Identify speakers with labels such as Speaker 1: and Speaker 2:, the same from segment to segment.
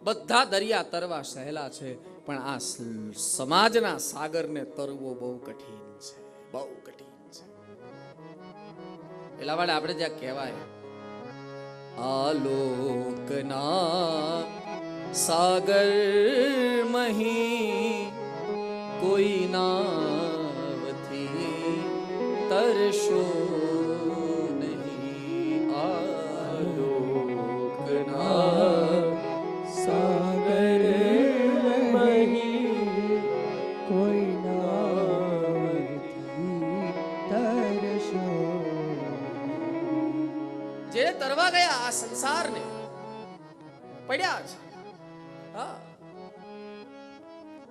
Speaker 1: બધા દરિયા તરવા સહેલા છે, પણ આ સમાજના સાગરને તરવો બહુ કઠિન છે, બહુ કઠિન છે. એટલા માટે આપણે જ્યાં કહેવાય આલોકના સાગર મહી કોઈ નાવથી તરશો નહીં. આલોકના
Speaker 2: સાગર મહી કોઈ નાવથી તરશો.
Speaker 1: જે તરવા ગયા આ સંસારને પડ્યા છે. હા,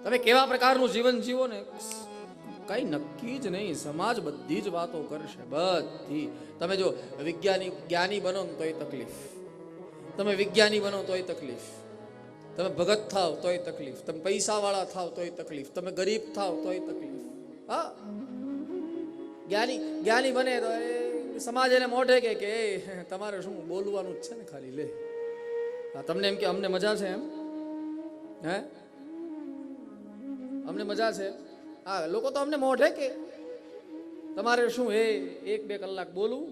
Speaker 1: તમે કેવા પ્રકારનું જીવન જીવો ને કઈ નક્કી જ નહીં. સમાજ બધી જ વાતો કરશે, બધી. તમે જો જ્ઞાની બનો તોય તકલીફ, તમે વિજ્ઞાની બનો તોય તકલીફ, તમે ભગત થાવ તોય તકલીફ, તમે પૈસા વાળા થાવ તોય તકલીફ, તમે ગરીબ થાવ તોય તકલીફ. હા, જ્ઞાની બને તો સમાજ એને મોઢે કે તમારે શું બોલવાનું જ છે ને, ખાલી લે. તમને એમ કે અમને મજા છે, એમ હે અમને મજા છે. હા, લોકો તો અમને મોઢે કે તમારે શું હે 1-2 કલાક બોલવું,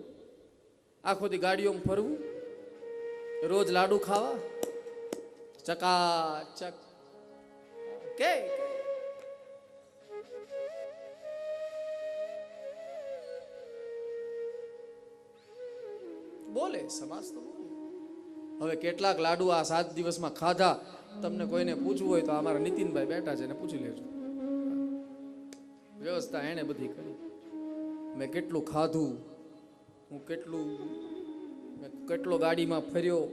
Speaker 1: આખો દી ગાડીઓમાં ફરવું, રોજ લાડુ ખાવા, ચકાચક કે બોલે સમાજ તો બોલે. હવે કેટલાક લાડુ આ 7 દિવસમાં ખાધા, તમને કોઈને પૂછવું હોય તો અમારા નીતિનભાઈ બેઠા છે, એને પૂછી લેજો. વ્યવસ્થા એને બધી કરી. મેં કેટલું ખાધું, હું કેટલો ગાડીમાં ફર્યો,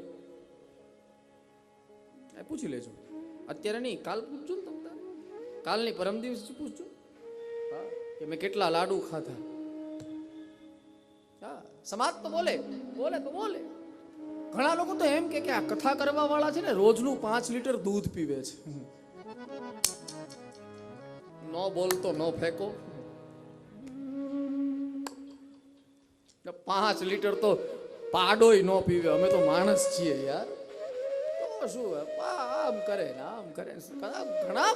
Speaker 1: એ પૂછી લેજો. અત્યારે નહીં, કાલ પૂછજો ને તમે, કાલની પરમ દિવસ પૂછજો. હા, કે મેં કેટલા લાડુ ખાધા. હા, સમાજ તો બોલે તો બોલે. ઘણા લોકો તો એમ કે આ કથા કરવા વાળા છે ને રોજનું 5 લીટર દૂધ પીવે છે. નો બોલતો નો ફેંકો. 5 લીટર તો પાડોય નો પીવે. અમે તો માણસ છીએ યાર. તો શું આમ કરે ને આમ કરે, ઘણા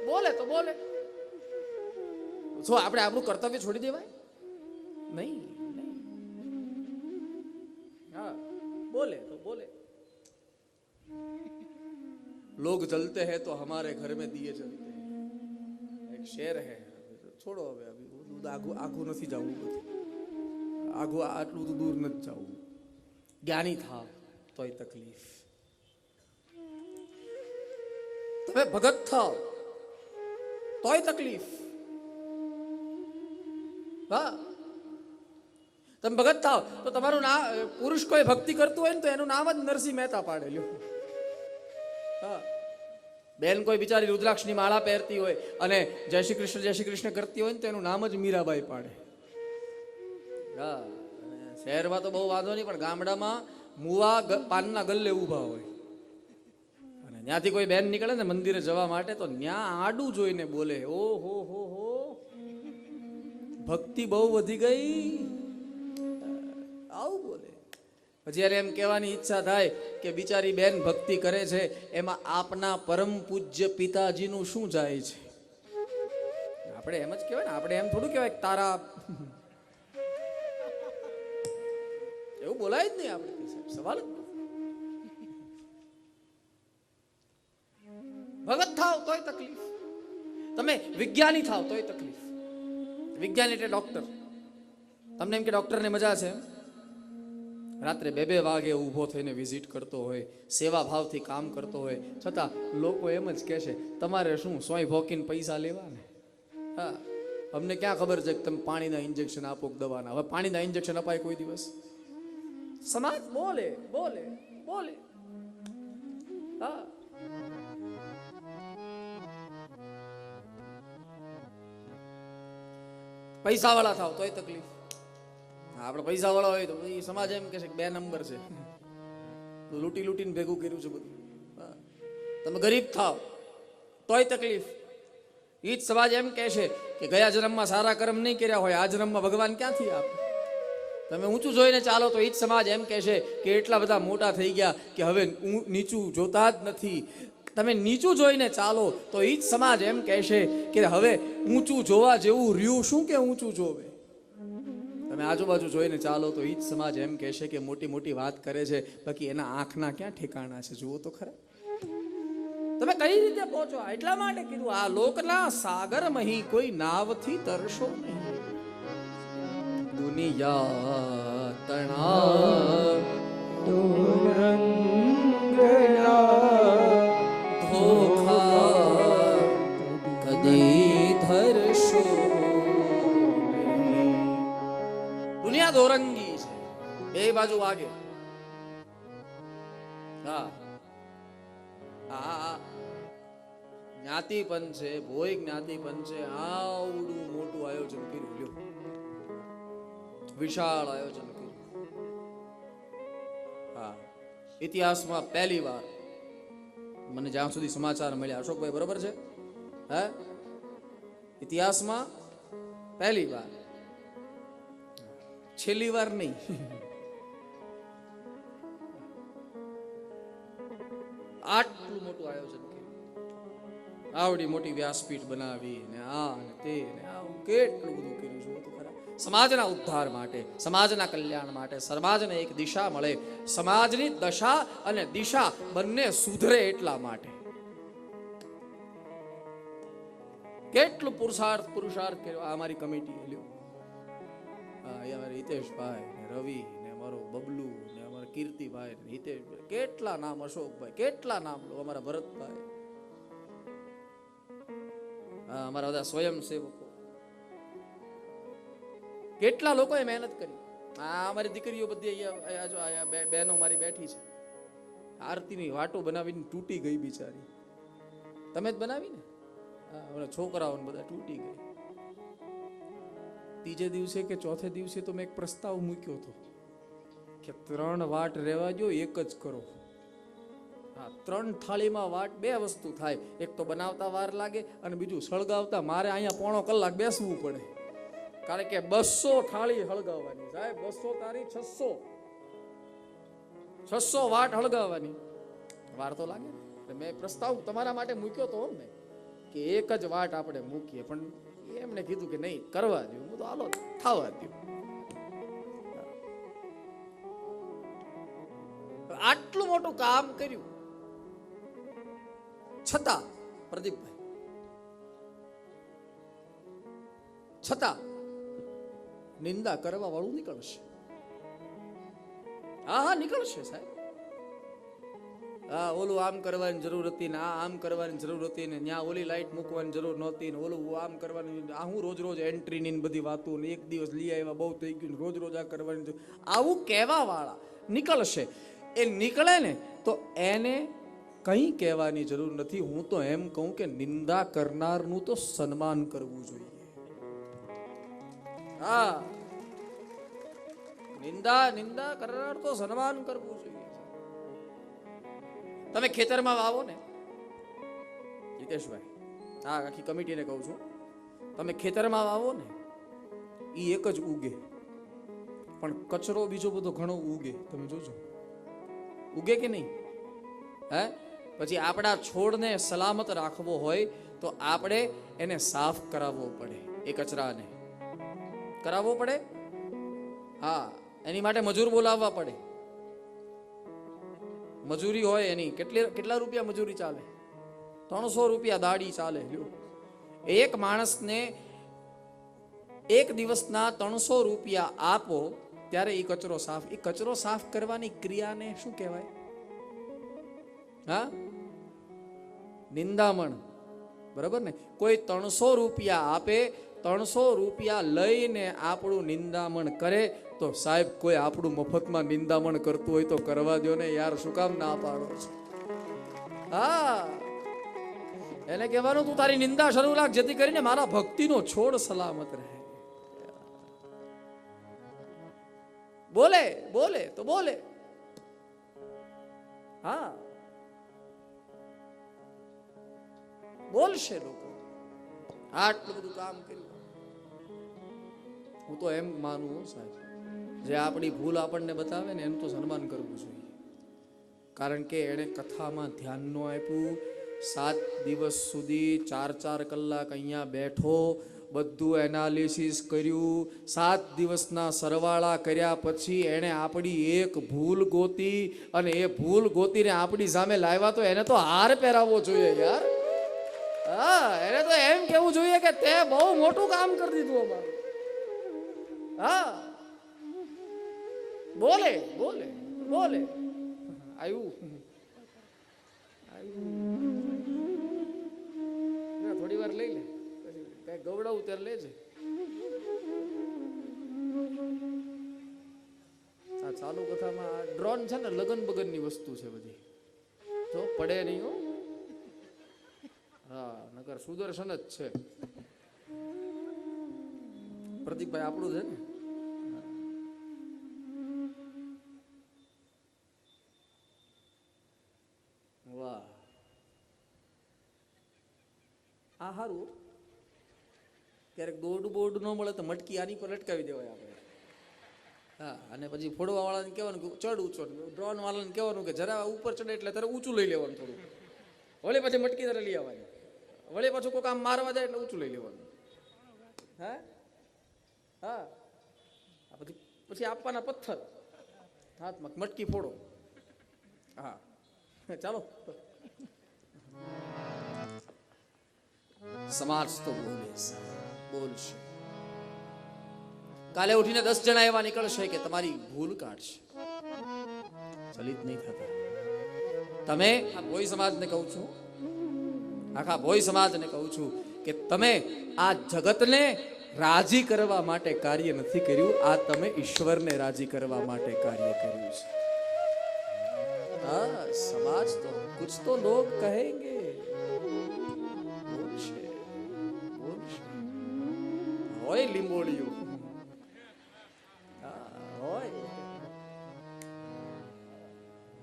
Speaker 1: બોલે તો બોલે. શું આપણે આપણું કર્તવ્ય છોડી દેવાય? નહીં. હા, बोले तो बोले. लोग जलते हैं तो हमारे घर में दिए जलते हैं, एक शेर है. छोड़ो હવે આઘું નથી જવું, આઘું આટલું તો દૂર નથી જવું. જ્ઞાની થાવ તોય તકલીફ, તમે ભગત થાવ તોય તકલીફ. હા, તમે ભગત થાવ તો તમારું નામ, પુરુષ કોઈ ભક્તિ કરતું હોય ને તો એનું નામ જ નરસિંહ મહેતા પાડેલું. હા, બેન કોઈ બિચારી રુદ્રાક્ષની માળા પહેરતી હોય અને જય શ્રી કૃષ્ણ કરતી હોય ને તો એનું નામ જ મીરાબાઈ પાડે. હા, શહેરમાં તો બહુ વાંધો નહીં, પણ ગામડામાં મુવા પાનના ગલ્લે ઊભા હોય અને ત્યાંથી કોઈ બેન નીકળે ને મંદિરે જવા માટે તો ત્યાં આડું જોઈને બોલે, ઓ હો ભક્તિ બહુ વધી ગઈ, આવું બોલે. પછી યાર એમ કહેવાની ઈચ્છા થાય કે બિચારી બેન ભક્તિ કરે છે, એમાં આપના પરમ પૂજ્ય પિતાજીનું શું જાય છે? આપણે એમ જ કહેવાય ને, આપણે એમ થોડું કહેવાય તારા, એવું બોલાય જ નહીં. આપણે સવાલ જ ભગત થાવ તોય તકલીફ, તમે વિજ્ઞાની થાવ તોય તકલીફ. વિજ્ઞાની એટલે ડોક્ટર. તમને એમ કે ડોક્ટરને મજા છે, રાત્રે 2-2 વાગે ઊભો થઈને વિઝિટ કરતો હોય, સેવા ભાવથી કામ કરતો હોય, છતાં લોકો એમ જ કહેશે તમારે શું સોય ભોકીને પૈસા લેવા ને? હા, અમને ક્યાં ખબર છે કે તમે પાણીના ઇન્જેક્શન આપો કે દવાના? હવે પાણીના ઇન્જેક્શન અપાય કોઈ દિવસ? સમાજ બોલે. હા, પૈસા વાળા થાવ તોય તકલીફ. આપણે પૈસા વાળા હોય તો સમાજ એમ કહે છે કે 2 નંબર છે, લૂંટીને ભેગું કર્યું છે બધું. તમે ગરીબ થાવ તોય તકલીફ. એ જ સમાજ એમ કહે છે કે ગયા જન્મમાં સારા કર્મ નહીં કર્યા હોય, આ જન્મમાં ભગવાન ક્યાંથી આપે? તમે ઊંચું જોઈને ચાલો તો ઈ જ સમાજ એમ કહેશે કે એટલા બધા મોટા થઈ ગયા કે હવે નીચું જોતા જ નથી. તમે નીચું જોઈને ચાલો તો ઈ જ સમાજ એમ કહેશે કે હવે ઊંચું જોવા જેવું રહ્યું શું કે ઊંચું જોવે. તમે આજુબાજુ જોઈને ચાલો તો ઈ જ સમાજ એમ કહેશે કે મોટી મોટી વાત કરે છે, બાકી એના આંખના ક્યાં ઠેકાણા છે, જુઓ તો ખરા. તમે કઈ રીતે પહોંચો? એટલા માટે કીધું આ લોકના સાગર મહી કોઈ નાવથી તરશો નહીં. દુનિયા તણા
Speaker 2: તોરંગના
Speaker 1: ધોખા કદી ધરશો નહીં. દુનિયા દોરંગી છે, બે બાજુ વાગે. હા હા, જ્ઞાતિ પંચ છે, ભોય જ્ઞાતિ પંચ છે, આવડું મોટું આયોજન કર્યું લ્યો, વિશાળ આયોજન કર્યું. હા, ઇતિહાસમાં પહેલી વાર મને જ્યાં સુધી સમાચાર મળ્યા, અશોકભાઈ બરોબર છે, હે, ઇતિહાસમાં પહેલી વાર, છેલ્લી વાર નહીં. આટલું મોટું આયોજન કર્યું, આવડી મોટી વ્યાસપીઠ બનાવી ને આ ને તે ને આવું કેટલું બધું કર્યું છે તો ખરા. સમાજના ઉદ્ધાર માટે, સમાજના કલ્યાણ માટે, સમાજને એક દિશા મળે, સમાજની દશા અને દિશા બંને સુધરે એટલા માટે કેટલું પુરુષાર્થ કર્યો આ અમારી કમિટી. લ્યો, અમારા હિતેશભાઈ ને રવિ ને અમારો બબલુ ને અમારા કીર્તિભાઈ ને હિતેશભાઈ, કેટલા નામ, અશોકભાઈ, કેટલા નામ લો, અમારા ભરતભાઈ, અમારા બધા સ્વયંસેવકો, કેટલા લોકોએ મહેનત કરી. આ અમારી દીકરીઓ બધી અહીંયા બહેનો મારી બેઠી છે, આરતીની વાટો બનાવીને તૂટી ગઈ બિચારી. તમે જ બનાવી ને? છોકરાઓ બધા તૂટી ગઈ. ત્રીજે દિવસે કે ચોથે દિવસે તો મેં એક પ્રસ્તાવ મૂક્યો હતો કે 3 વાટ રહેવા દો, એક જ કરો. હા, 3 થાળીમાં વાટ, 2 વસ્તુ થાય, એક તો બનાવતા વાર લાગે અને બીજું સળગાવતા મારે અહીંયા 1.5 કલાક બેસવું પડે, કારણ કે 200 થાળી હળગાવવાની. સાહેબ 200 તારી 600 વાટ હળગાવવાની, વાર તો લાગે. મેં પ્રસ્તાવ તમારા માટે મૂક્યો તો ને કે એક જ વાટ આપણે મૂકીએ, પણ એમને કીધું કે નહીં, કરવા દો. હું તો હાલો થવા દો. આટલું મોટું કામ કર્યું છતાં પ્રદીપભાઈ, છતાં નિંદા કરવા વાળું નીકળશે. હા, નીકળશે સાહેબ. હા, ઓલું આમ કરવાની જરૂર હતી ને, આ આમ કરવાની જરૂર હતી ને, ત્યાં ઓલી લાઈટ મૂકવાની જરૂર નહોતી ને, ઓલું આમ કરવાની, આ હું રોજ એન્ટ્રી ની બધી વાતો ને, એક દિવસ લઈ આવ્યા બહુ થઈ ગયું, રોજ આ કરવાની, આવું કહેવા વાળા નીકળશે. એ નીકળે ને તો એને કંઈ કહેવાની જરૂર નથી. હું તો એમ કહું કે નિંદા કરનારનું તો સન્માન કરવું જોઈએ. હા, નિંદા કરનાર તો સન્માન કરવું જોઈએ. તમે ખેતરમાં વાવો ને હિતેશભાઈ, હા, આખી કમિટીને કહું છું, તમે ખેતરમાં વાવો ને એ એક જ ઉગે, પણ કચરો બીજો બધો ઘણો ઉગે. તમે જોજો, ઉગે કે નહીં? હે, પછી આપણા છોડને સલામત રાખવો હોય તો આપણે એને સાફ કરાવવો પડે, એ કચરાને કરાવવો પડે. હા, એની માટે મજૂર બોલાવવા પડે. મજૂરી હોય એની કેટલા રૂપિયા મજૂરી ચાલે? 300 રૂપિયા દાડી ચાલે. એક માણસને એક દિવસના 300 રૂપિયા આપો ત્યારે એ કચરો સાફ. એ કચરો સાફ કરવાની ક્રિયાને શું કહેવાય? હા, નિંદામણ. બરાબર ને? કોઈ 300 રૂપિયા આપે, 300 રૂપિયા લઈને આપણું નિંદામણ કરે તો સાહેબ કોઈ આપણું મફતમાં નિંદામણ કરતું હોય તો કરવા દો ને યાર, શું કામ ના પાડો છો? હા, એને કહેવાનું તું તારી નિંદા શરૂ રાખ, જેથી કરીને મારા ભક્તિનો છોડ સલામત રહે. બોલે તો બોલે. હા, બોલશે લોકો. આટલું બધું કામ કર્યું. હું તો એમ માનું સાહેબ જે આપણી ભૂલ આપણને બતાવે ને એનું તો સન્માન કરવું જોઈએ. કારણ કે એણે કથામાં ધ્યાન ન આપ્યું. 7 દિવસ સુધી 4 કલાક અહીંયા બેઠો, બધું એનાલિસિસ કર્યું. 7 દિવસના સરવાળા કર્યા પછી એણે આપણી એક ભૂલ ગોતી, અને એ ભૂલ ગોતીને આપણી સામે લાવ્યા. તો એને તો હાર પહેરાવવો જોઈએ યાર. હા, એને તો એમ કેવું જોઈએ કે તે બહુ મોટું કામ કરી દીધું અમારું. હા, બોલે બોલે બોલે આવ્યું થોડી વાર લઈ લે, કઈ ગવડાવું ત્યારે લેજે. આ ચાલુ કથામાં આ ડ્રોન છે ને, લગન બગન ની વસ્તુ છે બધી, તો પડે નહીં હો. હા, નકર સુદર્શન જ છે. પ્રતિકભાઈ આપણું છે ને. વાહ, આ સારું. ક્યારેક દોડું બોર્ડ ન મળે તો મટકી આની પર લટકાવી દેવાય આપણે. હા, અને પછી ફોડવા વાળાને કહેવાનું કે ચડ ઊંચો, ડ્રોન વાળાને કહેવાનું કે જરા ઉપર ચડે એટલે તારે ઊંચું લઈ લેવાનું થોડું. વળી પછી મટકી તારે લઈ આવવાની. વળી પાછું કોઈ કામ મારવા જાય એટલે ઊંચું લઈ લેવાનું. હા હા, પછી આપવાના પથ્થર હાથમાં, મટકી ફોડો. હા ચાલો. સમાજ તો બોલશે. કાલે ઉઠીને 10 જણા એવા નીકળશે કે તમારી ભૂલ કાઢશે. ચલિત નહીં થતા. તમે આ ભોઈ સમાજને કહું છું, આખા ભોઈ સમાજને કહું છું કે તમે આ જગતને રાજી કરવા માટે કાર્ય નથી કર્યું, આ તમે ઈશ્વરને રાજી કરવા માટે કાર્ય કર્યું છે. હા, સમાજ તો કુછ તો લોગ કહેંગે. હોય લીંબોળિયું, હોય.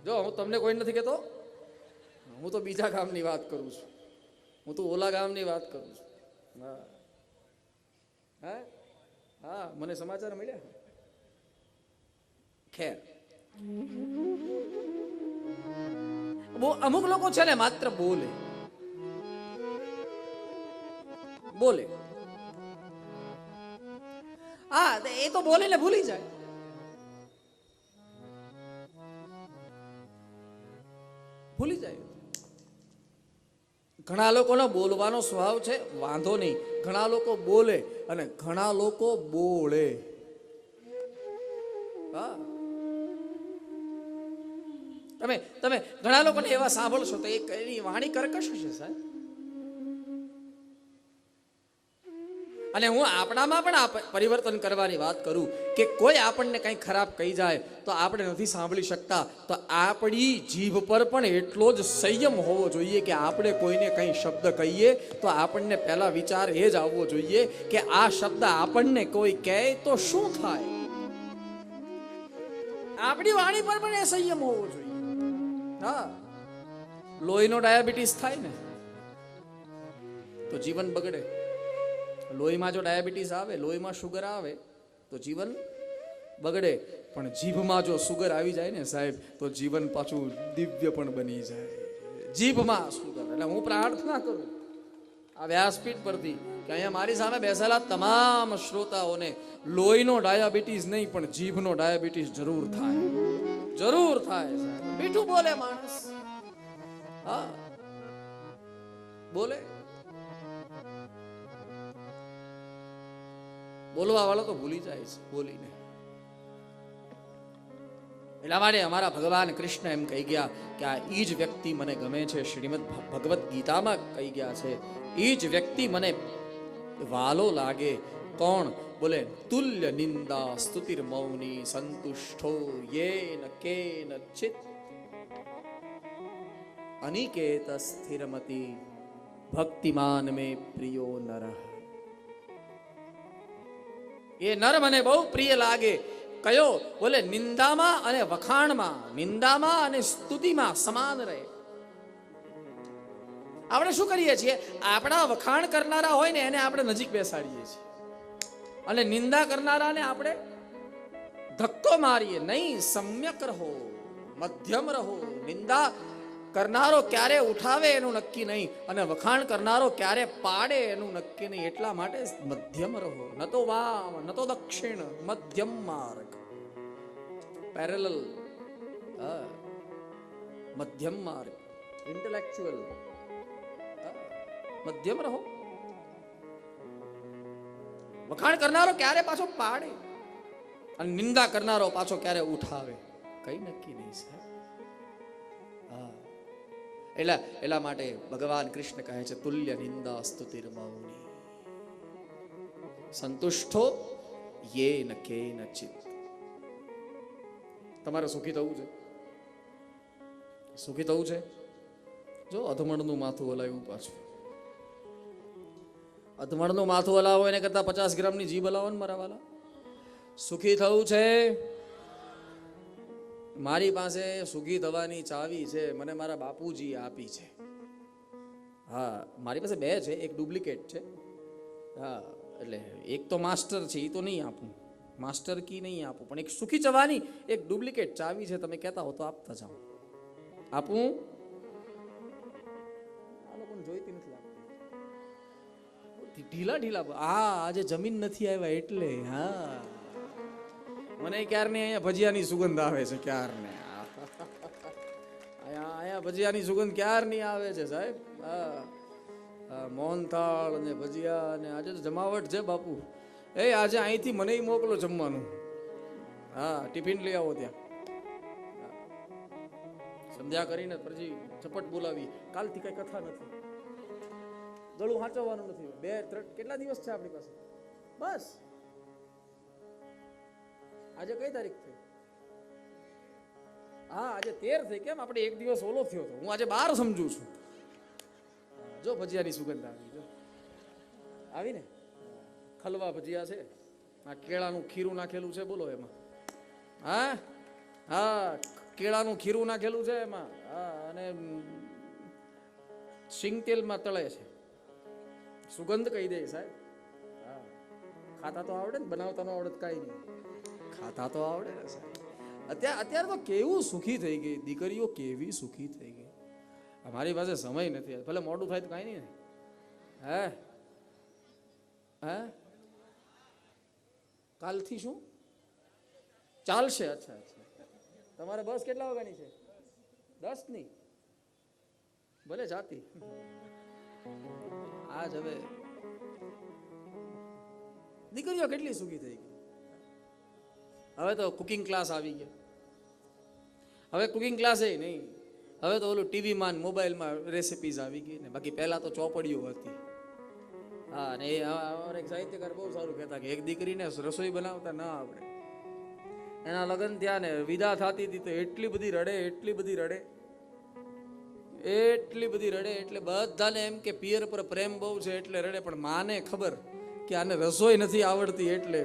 Speaker 1: જો હું તમને કોઈ નથી કહેતો, હું તો બીજા ગામની વાત કરું છું. હું તો ઓલા ગામની વાત કરું છું. હા હા હા, મને સમાચાર મળ્યા. ખેર, અમુક લોકો છે ને માત્ર બોલે બોલે. હા, એ તો બોલે ને ભૂલી જાય. ભૂલી જાય. ઘણા લોકોનો બોલવાનો સ્વભાવ છે, વાંધો નહીં. ઘણા લોકો બોલે અને ઘણા લોકો બોલે. હા, તમે ઘણા લોકોને એવા સાંભળશો તો એની વાણી કર્કશ હશે સાહેબ. અને હું આપણામાં પણ આ પરિવર્તન કરવાની વાત કરું કે કોઈ આપણને કંઈ ખરાબ કહી જાય તો આપણે નથી સાંભળી શકતા, તો આપણી જીભ પર પણ એટલો જ સંયમ હોવો જોઈએ કે આપણે કોઈને કંઈ શબ્દ કહીએ તો આપણને પહેલા વિચાર એ જ આવવો જોઈએ કે આ શબ્દ આપણને કોઈ કહે તો શું થાય. આપણી વાણી પર પણ એ સંયમ હોવો જોઈએ. હા, લોહીનો ડાયાબિટીસ થાય ને તો જીવન બગડે. લોહીમાં જો ડાયાબિટીસ આવે, લોહીમાં શુગર આવે તો જીવન બગડે. પણ જીભમાં જો શુગર આવી જાય ને સાહેબ તો જીવન પાછું દિવ્ય પણ બની જાય. જીભમાં શુગર. એટલે હું પ્રાર્થના કરું આ વ્યાસપીઠ પરથી કે અહીંયા મારી સામે બેસેલા તમામ શ્રોતાઓને લોહીનો ડાયાબિટીસ નહીં પણ જીભનો ડાયાબિટીસ જરૂર થાય. જરૂર થાય. મીઠું બોલે માણસ. હા, બોલે. બોલવા વાળો તો ભૂલી જાય છે બોલીને. એટલા માટે અમારા ભગવાન કૃષ્ણ એમ કહી ગયા કે આ ઈ જ વ્યક્તિ મને ગમે છે. શ્રીમદ ભગવદ્ ગીતામાં કહી ગયા છે ઈ જ વ્યક્તિ મને વાલો લાગે. કોણ? બોલે તુલ્ય નિંદા સ્તુતિર મૌની સંતુષ્ટો યેન કેન ચિત અનિકેત સ્થિરમતી ભક્તિમાન મે પ્રિયો નરઃ. એ નર મને બહુ પ્રિય લાગે. કયો? બોલે નિંદામાં અને વખાણમાં, નિંદામાં અને સ્તુતિમાં સમાન રહે. આપણે શું કરીએ છીએ? આપણા વખાણ કરનારા હોય ને એને આપણે નજીક બેસાડીએ છીએ અને નિંદા કરનારાને આપણે ધક્કો મારીએ નહીં, સમ્યક રહો, મધ્યમ રહો. નિંદા કરનારો ક્યારે ઉઠાવે એનું નક્કી નહીં, અને વખાણ કરનારો ક્યારે પાડે એનું નક્કી નહીં. એટલા માટે મધ્યમ રહો. ન તો વામ ન તો દક્ષિણ, મધ્યમ માર્ગ, પેરેલલ, મધ્યમ માર્ગ, ઇન્ટેલેક્ચ્યુઅલ. મધ્યમ રહો. વખાણ કરનારો ક્યારે પાછો પાડે અને નિંદા કરનારો પાછો ક્યારે ઉઠાવે, કઈ નક્કી નહીં સાહેબ. એટલા માટે ભગવાન કૃષ્ણ કહે છે તુલ્ય નિંદા સ્તુતિર મૌની સંતુષ્ટો યેન કેનચિત. તમારે સુખી થવું છે, સુખી થવું છે, જો અધમણનું માથું હલાવ્યું પાછું. અધમણનું માથું હલાવો એને કરતા 50 ગ્રામની જીભ હલાવો ને મારા વાલા. સુખી થવું છે. મારી પાસે સુખી થવાની ચાવી છે, મને મારા બાપુજી આપી છે. હા, મારી પાસે 2 છે, એક ડુપ્લિકેટ છે. હા, એટલે એક તો માસ્ટર છે, એ તો નહીં આપું, માસ્ટર કી નહીં આપું, પણ એક સુખી થવાની એક ડુપ્લિકેટ ચાવી છે. તમે કહેતા હો તો આપતા જાઓ. આપું? આ લોકોને જોઈતી નથી લાગતી, ઢીલા ઢીલા. હા, આજે જમીન નથી આવ્યા એટલે. હા, મને ક્યારની અહીંયા ભજીયાની સુગંધ આવે છે, ક્યારને અહીંયા ભજીયાની સુગંધ ક્યારની આવે છે સાહેબ. હા, મોહનથાળ અને ભજીયા, અને આજે તો જમાવટ છે બાપુ. આજે અહીંથી મને મોકલો જમવાનું. હા, ટિફિન લઈ આવો ત્યાં. સંધ્યા કરીને પછી ઝપટ બોલાવી. કાલથી કઈ કથા નથી, ગળું હાંચવવાનું નથી. 2-3 કેટલા દિવસ છે આપણી પાસે? બસ. આજે કઈ તારીખ થઈ? હા, આજે 13 થઈ. કેમ આપણે એક દિવસ ઓલો થયો હતો? હું આજે 12 સમજુ છું. જો ભજીયાની સુગંધ આવી, જો આવી ને. ખલવા ભજીયા છે, આ કેળાનું ખીરું નાખેલું છે, બોલો એમાં. હા હા, કેળાનું ખીરું નાખેલું છે એમાં. હા, અને સિંગ તેલમાં તળે છે. સુગંધ કહી દે સાહેબ. હા, ખાતા તો આવડે ને, બનાવતા નો આવડે કાંઈ નહીં. ખાતા તો આવડે ને સાહેબ. અત્યારે તો કેવું સુખી થઈ ગઈ દીકરીઓ, કેવી સુખી થઈ ગઈ. અમારી પાસે સમય નથી, ભલે મોડું થાય તો કાંઈ નહીં ને. હે હે કાલથી શું ચાલશે? અચ્છા અચ્છા. તમારે બસ કેટલા વાગ્યાની છે? 10ની. ભલે જાતી. આજ હવે દીકરીઓ કેટલી સુખી થઈ ગઈ. હવે તો કુકિંગ ક્લાસ આવી ગયા. હવે કુકિંગ ક્લાસ એ નહીં, હવે તો ઓલું ટીવીમાં મોબાઈલમાં રેસિપીઝ આવી ગઈ ને. બાકી પહેલા તો ચોપડીઓ હતી. હા, અને એ અમારે એક સાહિત્યકાર બહુ સારું કહેતા કે એક દીકરીને રસોઈ બનાવતા ના આવડે. એના લગ્ન થયા ને વિદા થતી હતી તો એટલી બધી રડે, એટલી બધી રડે, એટલી બધી રડે. એટલે બધાને એમ કે પિયર પર પ્રેમ બહુ છે એટલે રડે, પણ માને ખબર કે આને રસોઈ નથી આવડતી એટલે.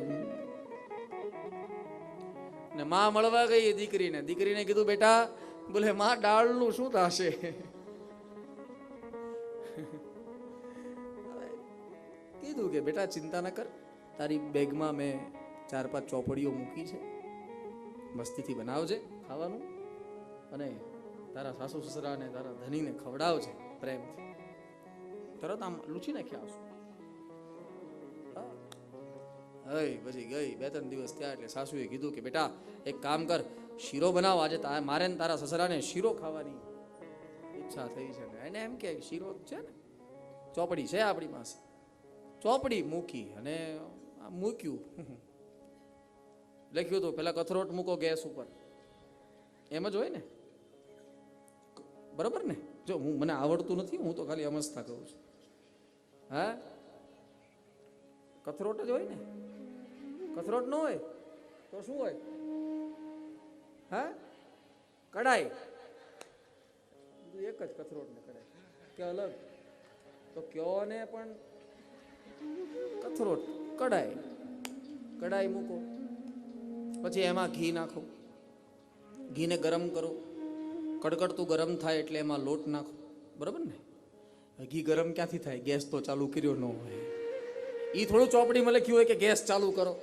Speaker 1: ને માં મળવા ગઈ દીકરીને. દીકરીને કીધું બેટા, બોલે માં દાળનું શું થશે? કીધું કે બેટા ચિંતા ન કર, તારી બેગમાં મેં 4-5 ચોપડીઓ મૂકી છે, મસ્તીથી બનાવજે ખાવાનું, અને તારા સાસુ સસરાને તારા ધણીને ખવડાવજે પ્રેમથી. તરત આમ લૂછી નાખ્યા આવશું. પછી ગઈ 2-3 દિવસ થયા એટલે સાસુએ કીધું કે બેટા એક કામ કર, શીરો બનાવ. આજે મારે ને તારા સસરાને શીરો ખાવાની ઈચ્છા થઈ છે. એને એમ કે શીરો છે ને, ચોપડી છે આપણી પાસે. ચોપડી મૂકી અને મૂક્યું, લખ્યું હતું પેલા કથરોટ મૂકો ગેસ ઉપર. એમ જ હોય ને, બરોબર ને? જો મને આવડતું નથી, હું તો ખાલી અમસ્તા કહું છું. હા, કથરોટ જ હોય ને. કથરોટ ન હોય તો શું હોય? હા, કડાઈ. એક જ કથરોટ ને કડાઈ કે અલગ? તો કયો ને, પણ કથરોટ કડાઈ. કડાઈ મૂકો, પછી એમાં ઘી નાખો, ઘીને ગરમ કરો, કડકડતું ગરમ થાય એટલે એમાં લોટ નાખો, બરાબર ને? ઘી ગરમ ક્યાંથી થાય? ગેસ તો ચાલુ કર્યો ન હોય. એ થોડું ચોપડીમાં લખ્યું હોય કે ગેસ ચાલુ કરો.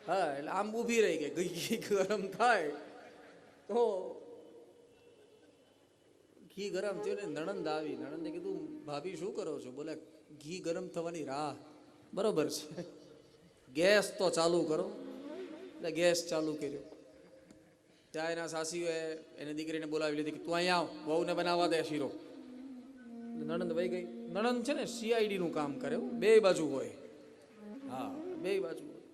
Speaker 1: હા એટલે આમ ઊભી રહી કે ઘી ગરમ થાય તો ઘી ગરમ થયું ને નણંદ આવી, નણંદે કીધું ભાભી શું કરો છો? બોલે ઘી ગરમ થવાની રાહ. બરોબર છે, ગેસ તો ચાલુ કરો. એટલે ગેસ ચાલુ કર્યો. ત્યાં એના સાસીઓએ એની દીકરીને બોલાવી લીધી કે તું અહીંયા આવ, વહુને બનાવવા દે શીરો. નણંદ વહી ગઈ. નણંદ છે ને CID નું કામ કરે, બે બાજુ હોય. હા, બે બાજુ હોય.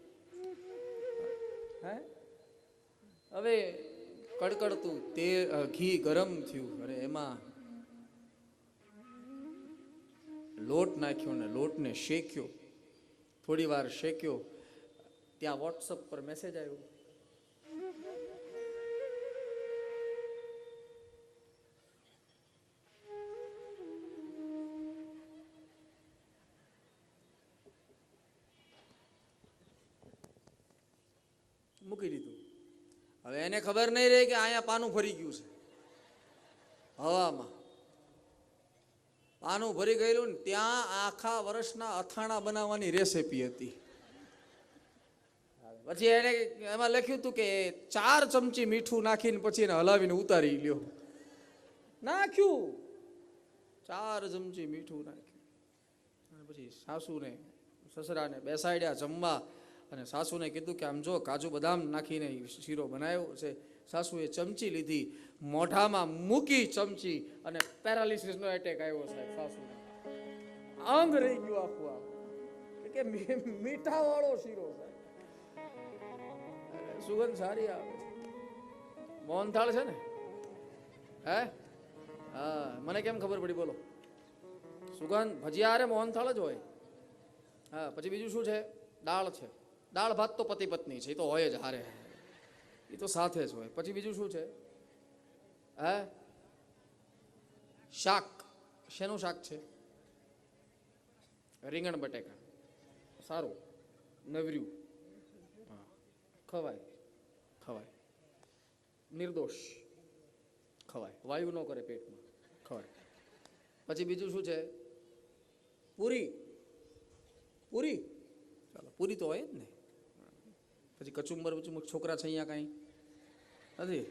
Speaker 1: હે હવે કડકડતું તે ઘી ગરમ થયું, અરે એમાં લોટ નાખ્યો ને લોટને શેક્યો. થોડી વાર શેક્યો, ત્યાં WhatsApp પર મેસેજ આવ્યો. મૂકી દીધું. હવે એને ખબર નહીં રહી કે અહીંયા પાનું ફરી ગયું છે હવામાં. પાનું ભરી ગયેલું ને ત્યાં આખા વર્ષના અથાણા બનાવવાની રેસીપી હતી. પછી એને એમાં લખ્યું હતું કે 4 ચમચી મીઠું નાખીને પછી એને હલાવીને ઉતારી લ્યો. નાખ્યું 4 ચમચી મીઠું નાખ્યું. અને પછી સાસુને સસરાને બેસાડ્યા જમવા. અને સાસુને કીધું કે આમ જો કાજુ બદામ નાખીને શીરો બનાવ્યો છે. સાસુએ ચમચી લીધી, મોઢામાં મૂકી ચમચી, અને પેરાલિસિસનો એટેક આવ્યો સાહેબ સાસુને. અંગ રહી ગયું આખું. આમ કે મીઠા વાળો શીરો સાહેબ. સુગંધ સારી આવે છે. મોહનથાળ છે ને? હે હા, મને કેમ ખબર પડી બોલો? સુગંધ ભજીયા અરે મોહનથાળ જ હોય. હા, પછી બીજું શું છે? દાળ છે. દાળ ભાત તો પતિ પત્ની છે, એ તો હોય જ હારે, એ તો સાથે જ હોય. પછી બીજું શું છે? હે શાક. શેનું શાક છે? રીંગણ બટેકા. સારું, નવર્યું. હા, ખવાય ખવાય, નિર્દોષ ખવાય, વાયુ ન કરે પેટમાં, ખવાય. પછી બીજું શું છે? પૂરી. પૂરી, ચાલો પૂરી તો હોય જ ને. પછી કચુંબર બચુંબર છોકરા છે અહીંયા કાંઈ નથી?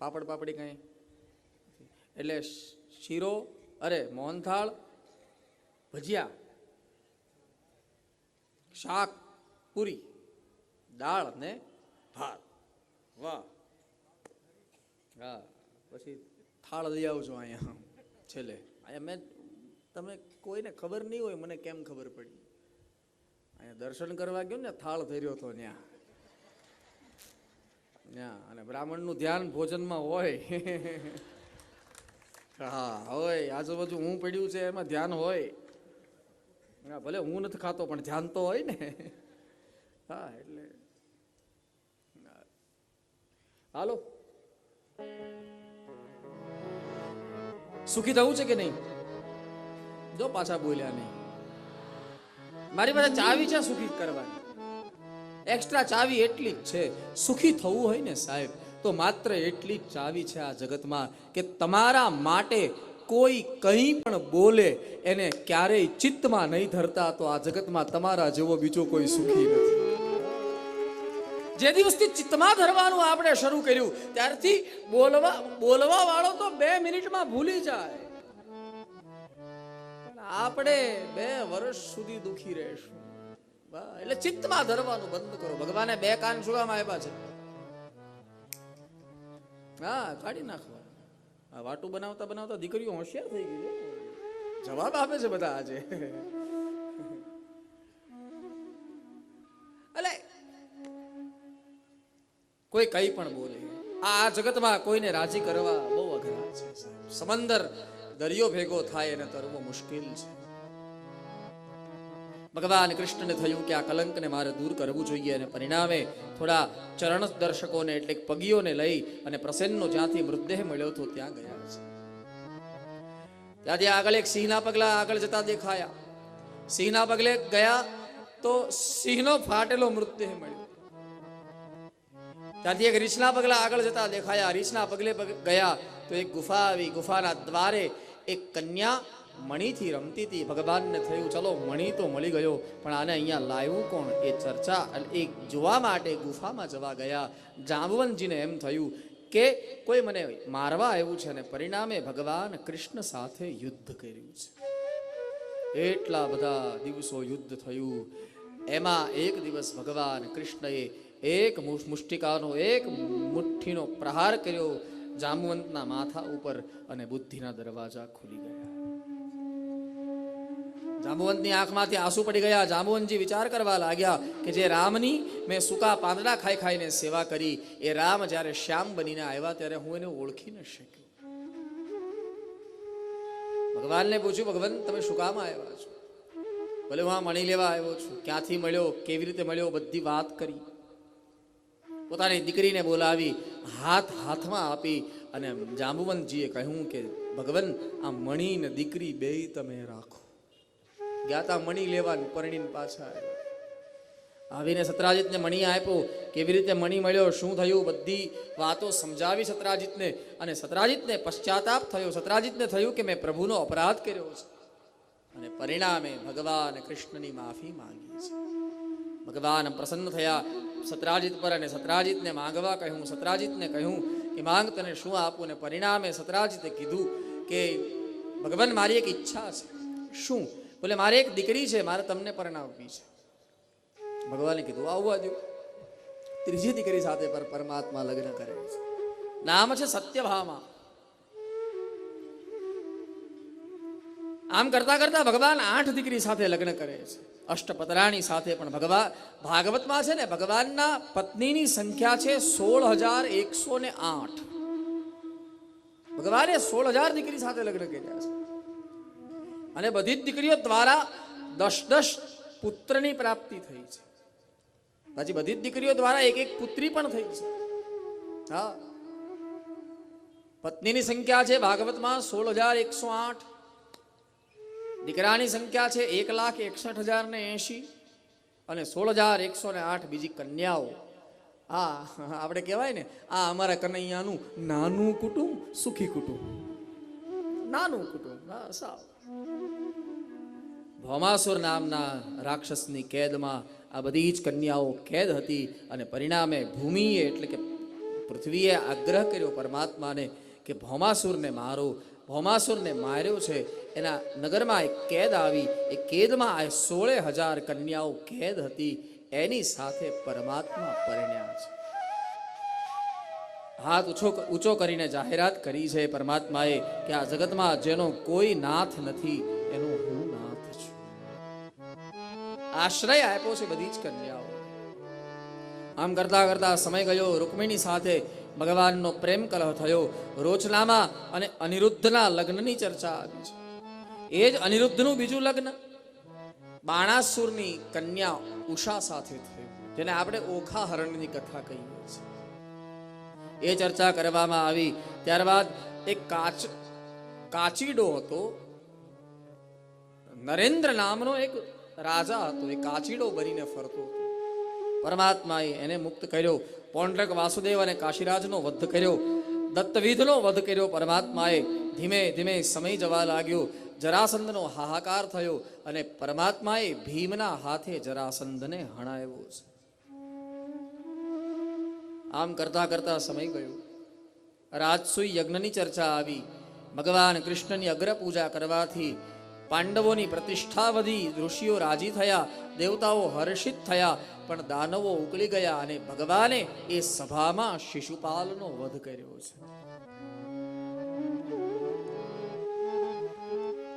Speaker 1: પાપડ પાપડી કાંઈ? એટલે શીરો, અરે મોહનથાળ, ભજીયા, શાક, પૂરી, દાળ ને ભાત. વાહ. હા, પછી થાળ લઈ આવજો અહીંયા છેલ્લે. અહીંયા મેં તમે કોઈને ખબર નહીં હોય, મને કેમ ખબર પડી? અહીંયા દર્શન કરવા ગયો ને, થાળ ધર્યો હતો ત્યાં. અને બ્રાહ્મણનું ધ્યાન ભોજનમાં હોય. હા હોય, આજુબાજુ હું પડ્યું છે એમાં ધ્યાન હોય. હા, ભલે હું નથી ખાતો પણ ધ્યાન તો હોય ને. હા, એટલે હાલો, સુખી થવું છે કે નહીં? જો પાછા બોલ્યા નહીં. મારી પાસે ચાવી છે સુખી કરવાની, એક્સ્ટ્રા ચાવી એટલી જ છે. સુખી થવું હોય ને સાહેબ, તો માત્ર એટલી જ ચાવી છે આ જગતમાં કે તમારા માટે કોઈ કંઈ પણ બોલે એને ક્યારેય ચિત્તમાં નહીં ધરતા. તો આ જગતમાં તમારા જેવો બીજો કોઈ સુખી નથી. જે દિવસથી ચિત્તમાં ધરવાનું આપણે શરૂ કર્યું ત્યારથી બોલવા વાળો તો 2 મિનિટમાં ભૂલી જાય. આપણે 2 વર્ષ સુધી દુખી રહેશું. એટલે ચિત્તમાં ધરવાનું બંધ કરો. ભગવાને 2 કાન શું કામ આપ્યા છે? હા, કાઢી નાખવા. આ વાટું બનાવતા બનાવતા દીકરીઓ હોશિયાર થઈ ગઈ. જવાબ આપે છે બધા આજે. એટલે કોઈ કઈ પણ બોલે, આ જગતમાં કોઈને રાજી કરવા બહુ અઘરા છે. સમંદર દરિયો ભેગો થાય એને તરવો મુશ્કેલ છે. ભગવાન કૃષ્ણને થયું કે આ કલંકને મારે દૂર કરવું જોઈએ, અને પરિણામે થોડા ચરણ દર્શકોને એટલે પગીઓને લઈ અને પ્રસન્નનો જ્યાંથી મૃતદેહ મળ્યો હતો ત્યાં ગયા છે. ત્યાંથી આગળ એક સિંહના પગલા આગળ જતા દેખાયા. સિંહના પગલે ગયા તો સિંહનો ફાટેલો મૃતદેહ મળ્યો. ત્યાંથી એક રીછના પગલા આગળ જતા દેખાયા. રીછના પગલે ગયા તો એક ગુફા આવી. ગુફાના દ્વારે એક કન્યા મણીથી રમતી હતી. ભગવાનને થયું ચલો મણી તો મળી ગયો, પણ આને અહીંયા લાવ્યું કોણ? એ ચર્ચા એ જોવા માટે ગુફામાં જવા ગયા. જાંબુવંતજીને એમ થયું કે કોઈ મને મારવા આવ્યું છે, અને પરિણામે ભગવાન કૃષ્ણ સાથે યુદ્ધ કર્યું છે. એટલા બધા દિવસો યુદ્ધ થયું. એમાં એક દિવસ ભગવાન કૃષ્ણએ એક મુષ્ટિકાનો એક મુઠ્ઠીનો પ્રહાર કર્યો જાંબુવંતના માથા ઉપર, અને બુદ્ધિના દરવાજા ખુલી ગયા. જાંબુવંતની આંખમાંથી આંસુ પડી ગયા. જાંબુવંતજી વિચાર કરવા લાગ્યા કે જે રામની મેં સૂકા પાંદડા ખાઈ ખાઈને સેવા કરી, એ રામ જ્યારે શ્યામ બનીને આવ્યા ત્યારે હું એને ઓળખી ન શક્યો. ભગવાનને પૂછ્યું, ભગવાન તમે શું કામ આવ્યા છો? ભલે હું આ મણી લેવા આવ્યો છું. ક્યાંથી મળ્યો, કેવી રીતે મળ્યો, બધી વાત કરી. પોતાની દીકરીને બોલાવી, હાથમાં આપી, અને જાંબુવંતજીએ કહ્યું કે ભગવાન આ મણી ને દીકરી બેય તમે રાખો. ગયા મણી લેવા, પરણીને પાછા આવ્યા. આવીને સત્રાજીતને મણી આપ્યો. કેવી રીતે મણી મળ્યો, શું થયું, બધી વાતો સમજાવી સત્રાજીતને. અને સત્રાજીતને પશ્ચાતાપ થયો. સત્રાજીતને થયું કે મેં પ્રભુનો અપરાધ કર્યો છે, અને પરિણામે ભગવાન કૃષ્ણની માફી માંગી છે. ભગવાન પ્રસન્ન થયા સત્રાજીત પર, અને સત્રાજીતને માંગવા કહ્યું. સત્રાજીતને કહ્યું કે માંગ, તને શું આપું? અને પરિણામે સત્રાજીતે કીધું કે ભગવાન મારી એક ઈચ્છા છે. શું? બોલે મારે એક દીકરી છે, મારે તમને પરણાવવી છે. ભગવાને કીધું આવવા દો. ત્રીજી દીકરી સાથે પરમાત્મા લગ્ન કરે છે. નામ છે સત્યભામા. આમ કરતા કરતા ભગવાન 8 દીકરી સાથે લગ્ન કરે છે. અષ્ટપતરાણી સાથે. પણ ભગવાન ભાગવતમાં છે ને, ભગવાનના પત્નીની સંખ્યા છે 16,108. ભગવાને 16,000 દીકરી સાથે લગ્ન કર્યા છે. અને બધી જ દીકરીઓ દ્વારા 10 પુત્રની પ્રાપ્તિ થઈ છે. પછી બધી જ દીકરીઓ દ્વારા એક પુત્રી પણ થઈ છે. હા, પત્નીની સંખ્યા છે ભાગવતમાં 16,108. દીકરાની સંખ્યા છે 1,61,080, અને 16,108 બીજી કન્યાઓ. આપણે કહેવાય ને, આ અમારા કનૈયાનું નાનું કુટુંબ, સુખી કુટુંબ. નાનું કુટુંબ. હા, સાવ. ભૌમાસુર નામના રાક્ષસની કેદમાં આ બધી જ કન્યાઓ કેદ હતી. અને પરિણામે ભૂમિએ એટલે કે પૃથ્વીએ આગ્રહ કર્યો પરમાત્માને કે ભૌમાસુરને મારો. ભૌમાસુરને માર્યો છે. એના નગરમાં એક કેદ આવી. એ કેદમાં આ 16,000 કન્યાઓ કેદ હતી. એની સાથે પરમાત્મા પરણ્યા છે. હાથ ઊંચો કરીને જાહેરાત કરી છે પરમાત્માએ કે આ જગતમાં જેનો કોઈ નાથ નથી, એનો હું નાથ છું. આશ્રય આપ્યો છે બધી જ કન્યાઓ. આમ કરતા કરતા સમય ગયો. રૂકમિણી સાથે ભગવાનનો પ્રેમ કલહ થયો. રોચનામાં અને અનિરુદ્ધના લગ્નની ચર્ચા આવી છે. એ જ અનિરુદ્ધનું બીજું લગ્ન બાણાસુરની કન્યા ઉષા સાથે થયું, જેને આપણે ઓખા હરણની કથા કહીએ છીએ. એ ચર્ચા કરવામાં આવી. ત્યારબાદ એક કાચીડો હતો. નરેન્દ્ર નામનો એક રાજા હતો. એ કાચીડો બનીને ફરતો હતો. પરમાત્માએ એને મુક્ત કર્યો. પૌંડ્રક વાસુદેવ અને કાશીરાજનો વધ કર્યો. દત્તવિધનો વધ કર્યો પરમાત્માએ. ધીમે ધીમે સમય જવા લાગ્યો. જરાસંધનો હાહાકાર થયો, અને પરમાત્માએ ભીમના હાથે જરાસંધને હણાવ્યો છે. આમ કરતા કરતા સમય ગયો. રાજસૂય યજ્ઞની ચર્ચા આવી. ભગવાન કૃષ્ણની અગ્ર પૂજા કરવાથી પાંડવોની પ્રતિષ્ઠા વધી. ઋષિઓ રાજી થયા, દેવતાઓ હર્ષિત થયા, પણ દાનવો ઉકળી ગયા. અને ભગવાને એ સભામાં શિશુપાલનો વધ કર્યો છે.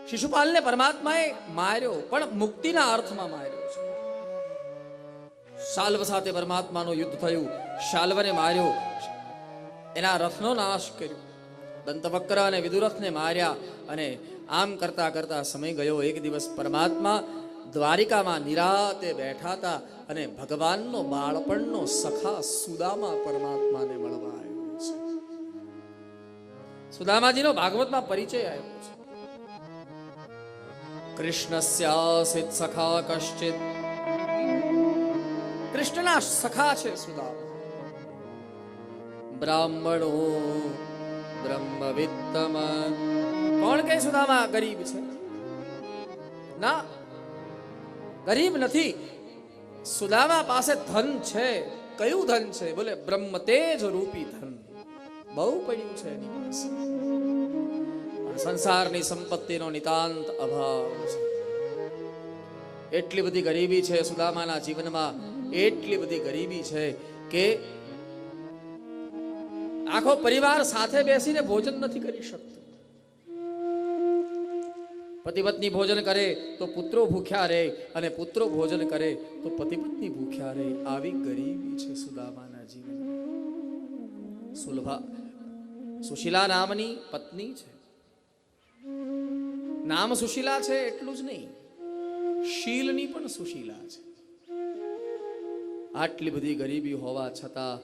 Speaker 1: શિશુપાલને પરમાત્માએ માર્યો, પણ મુક્તિના અર્થમાં માર્યો છે. શાલ્વ સાથે પરમાત્માનું યુદ્ધ થયું. શાલ્વને માર્યો, એના રથનો નાશ કર્યો. દંતવક્ર અને વિદુરથને માર્યા. અને આમ કરતા કરતા સમય ગયો. એક દિવસ પરમાત્મા દ્વારિકામાં નિરાતે બેઠા હતા, અને ભગવાનનો બાળપણનો સખા સુદામા પરમાત્માને મળવા આવ્યો છે. સુદામાજીનો ભાગવતમાં પરિચય આવ્યો છે. કૃષ્ણસ્યાસિત સખા કશ્ચિત. કૃષ્ણના સખા છે સુદામા. બ્રાહ્મણો બ્રહ્મવિત્તમ. કોણ કે સુદામા ગરીબ છે? ના, ગરીબ નથી. સુદામા પાસે ધન છે. કયું ધન છે? બોલે બ્રહ્મ તેજ રૂપી ધન બહુ પડ્યું છે એની પાસે. પણ સંસારની સંપત્તિનો નિતાંત અભાવ છે. એટલી બધી ગરીબી છે સુદામાના જીવનમાં, એટલી બધી ગરીબી છે કે આખો પરિવાર સાથે બેસીને ભોજન નથી કરી શકતો. પતિ પત્ની ભોજન કરે તો પુત્રો ભૂખ્યા રહે, અને પુત્રો ભોજન કરે તો પતિ પત્ની ભૂખ્યા રહે. આવી ગરીબી છે સુદામાના જીવનમાં. સુશીલા નામની પત્ની છે. નામ સુશીલા છે એટલું જ નહીં, શીલની પણ સુશીલા છે. આટલી બધી ગરીબી હોવા છતાં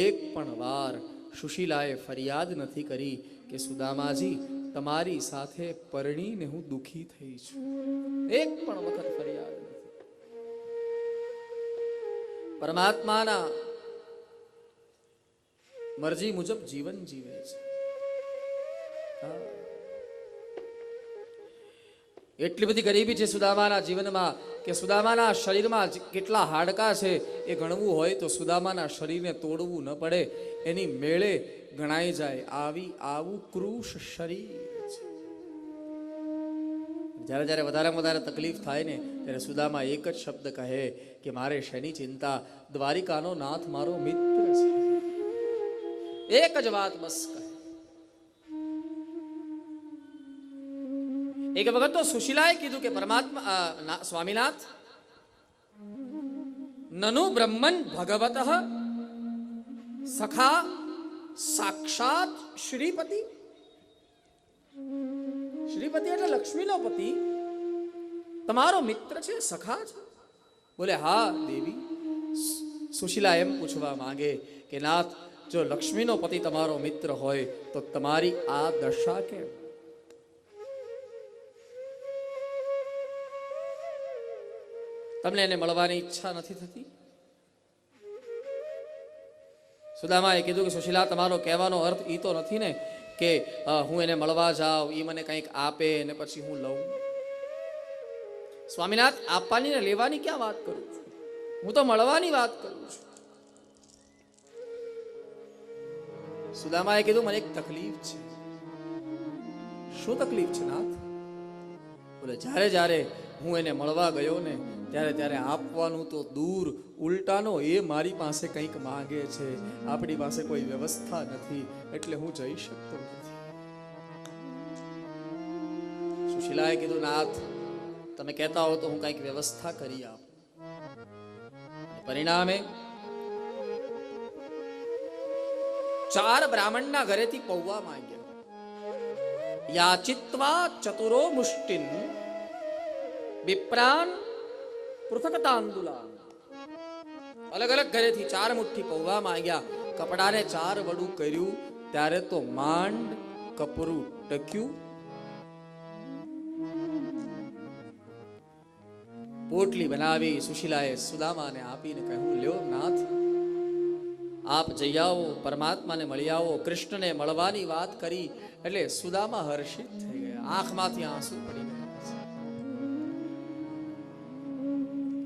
Speaker 1: એક પણ વાર સુશીલાએ ફરિયાદ નથી કરી કે સુદામાજી તમારી સાથે પરણીને હું દુખી થઈ છું. એક પણ વખત ફરિયાદ નથી. પરમાત્માના મરજી મુજબ જીવન જીવે છે. એટલી બધી ગરીબી છે સુદામાના જીવનમાં કે સુદામાના શરીરમાં કેટલા હાડકા છે એ ગણવું હોય તો સુદામાના શરીરને તોડવું ન પડે, એની મેળે ગણાઈ જાય. આવું કૃશ શરીર છે. જ્યારે જ્યારે વધારે તકલીફ થાય ને ત્યારે સુદામા એક જ શબ્દ કહે કે મારે શેની ચિંતા, દ્વારિકાનો નાથ મારો મિત્ર છે. એક જ વાત બસ કહે. એક વખત તો સુશીલાએ કીધું કે પરમાત્મા સ્વામીનાથ, નનુ બ્રહ્મન ભગવત સખા સાક્ષાત શ્રીપતિ. શ્રીપતિ એટલે લક્ષ્મીનો પતિ, તમારો મિત્ર છે, સખા છે. બોલે હા દેવી. સુશીલા એમ પૂછવા માંગે કે નાથ, જો લક્ષ્મીનો પતિ તમારો મિત્ર હોય તો તમારી આ દશા કેમ? તમને એને મળવાની ઈચ્છા નથી થતી? સુદામાએ કીધું કે સુશીલા, તમારો કહેવાનો અર્થ એ તો નથી ને કે હું એને મળવા જાઉં, એ મને કંઈક આપે ને પછી હું લઉં. સ્વામીનાથ, આપવાની ને લેવાની ક્યાં વાત કરું છું? હું તો મળવાની વાત કરું છું. સુદામાએ કીધું મને એક તકલીફ છે. શું તકલીફ છે નાથ? બોલે જ્યારે જ્યારે હું એને મળવા ગયો ને ત્યારે ત્યારે આપવાનું તો દૂર, ઉલટાનો એ મારી પાસે કંઈક માંગે છે. આપણી પાસે કોઈ વ્યવસ્થા નથી એટલે હું જઈ શકતો નથી. સુશીલાએ કીધું નાથ, તમે કહેતા હો તો હું કંઈક વ્યવસ્થા કરી આપું. પરિણામે 4 બ્રાહ્મણના ઘરેથી પૌવા માંગ્યા. યાચિત્વા ચતુરો મુષ્ટિન વિપ્રાન પૃથકતાંદુલાન. અલગ અલગ ઘરેથી 4 મુઠ્ઠી પૌવા માંગ્યા. કપડાને 4 વડું કર્યું ત્યારે તો માંડ કપરું ટક્યું. પોટલી બનાવી સુશીલાએ સુદામાને આપીને કહ્યું, લ્યો નાથ, આપ જઈ આવો, પરમાત્માને મળી આવો. કૃષ્ણને મળવાની વાત કરી એટલે સુદામા હર્ષિત થઈ ગયા, આંખમાંથી આંસુ પડી ગયા.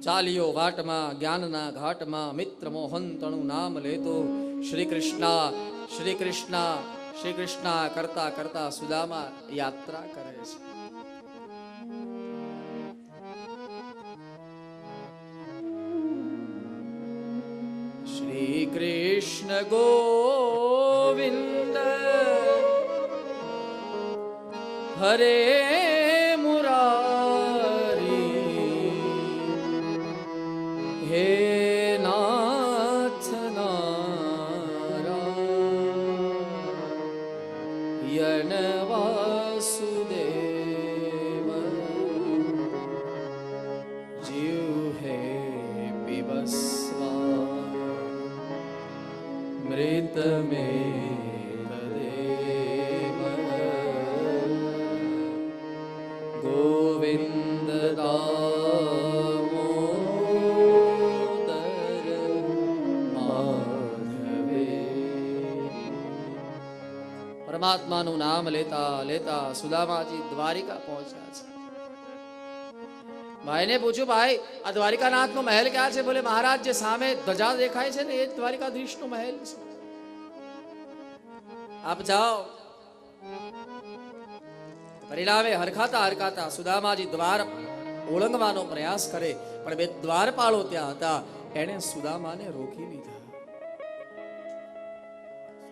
Speaker 1: ચાલ્યો વાટમાં જ્ઞાનના ઘાટમાં, મિત્ર મોહન તણું નામ લેતો. શ્રી કૃષ્ણ શ્રી કૃષ્ણ શ્રી કૃષ્ણ કરતા કરતા સુદામા યાત્રા કરે છે. શ્રી કૃષ્ણ ગોવિંદ હરે હે નાથ નારાયણ વાસુદેવ જીવ હે પીબસ્વા મૃત મે ગોવિંદ પરમાત્માનું નામ લેતા લેતા સુદામાજી દ્વારિકા પહોંચ્યા છે. ભાઈને પૂછ્યું, ભાઈ આ દ્વારિકાનાથનો મહેલ ક્યાં છે? બોલે મહારાજ જે સામે ધજા દેખાય છે ને એ જ દ્વારિકાધીશનો મહેલ છે, આપ જાઓ. પરિણામે હરખાતા હરખાતા સુદામાજી દ્વાર ઓળંગવાનો પ્રયાસ કરે, પણ બે દ્વારપાળો ત્યાં હતા, એને સુદામાને રોકી લીધા.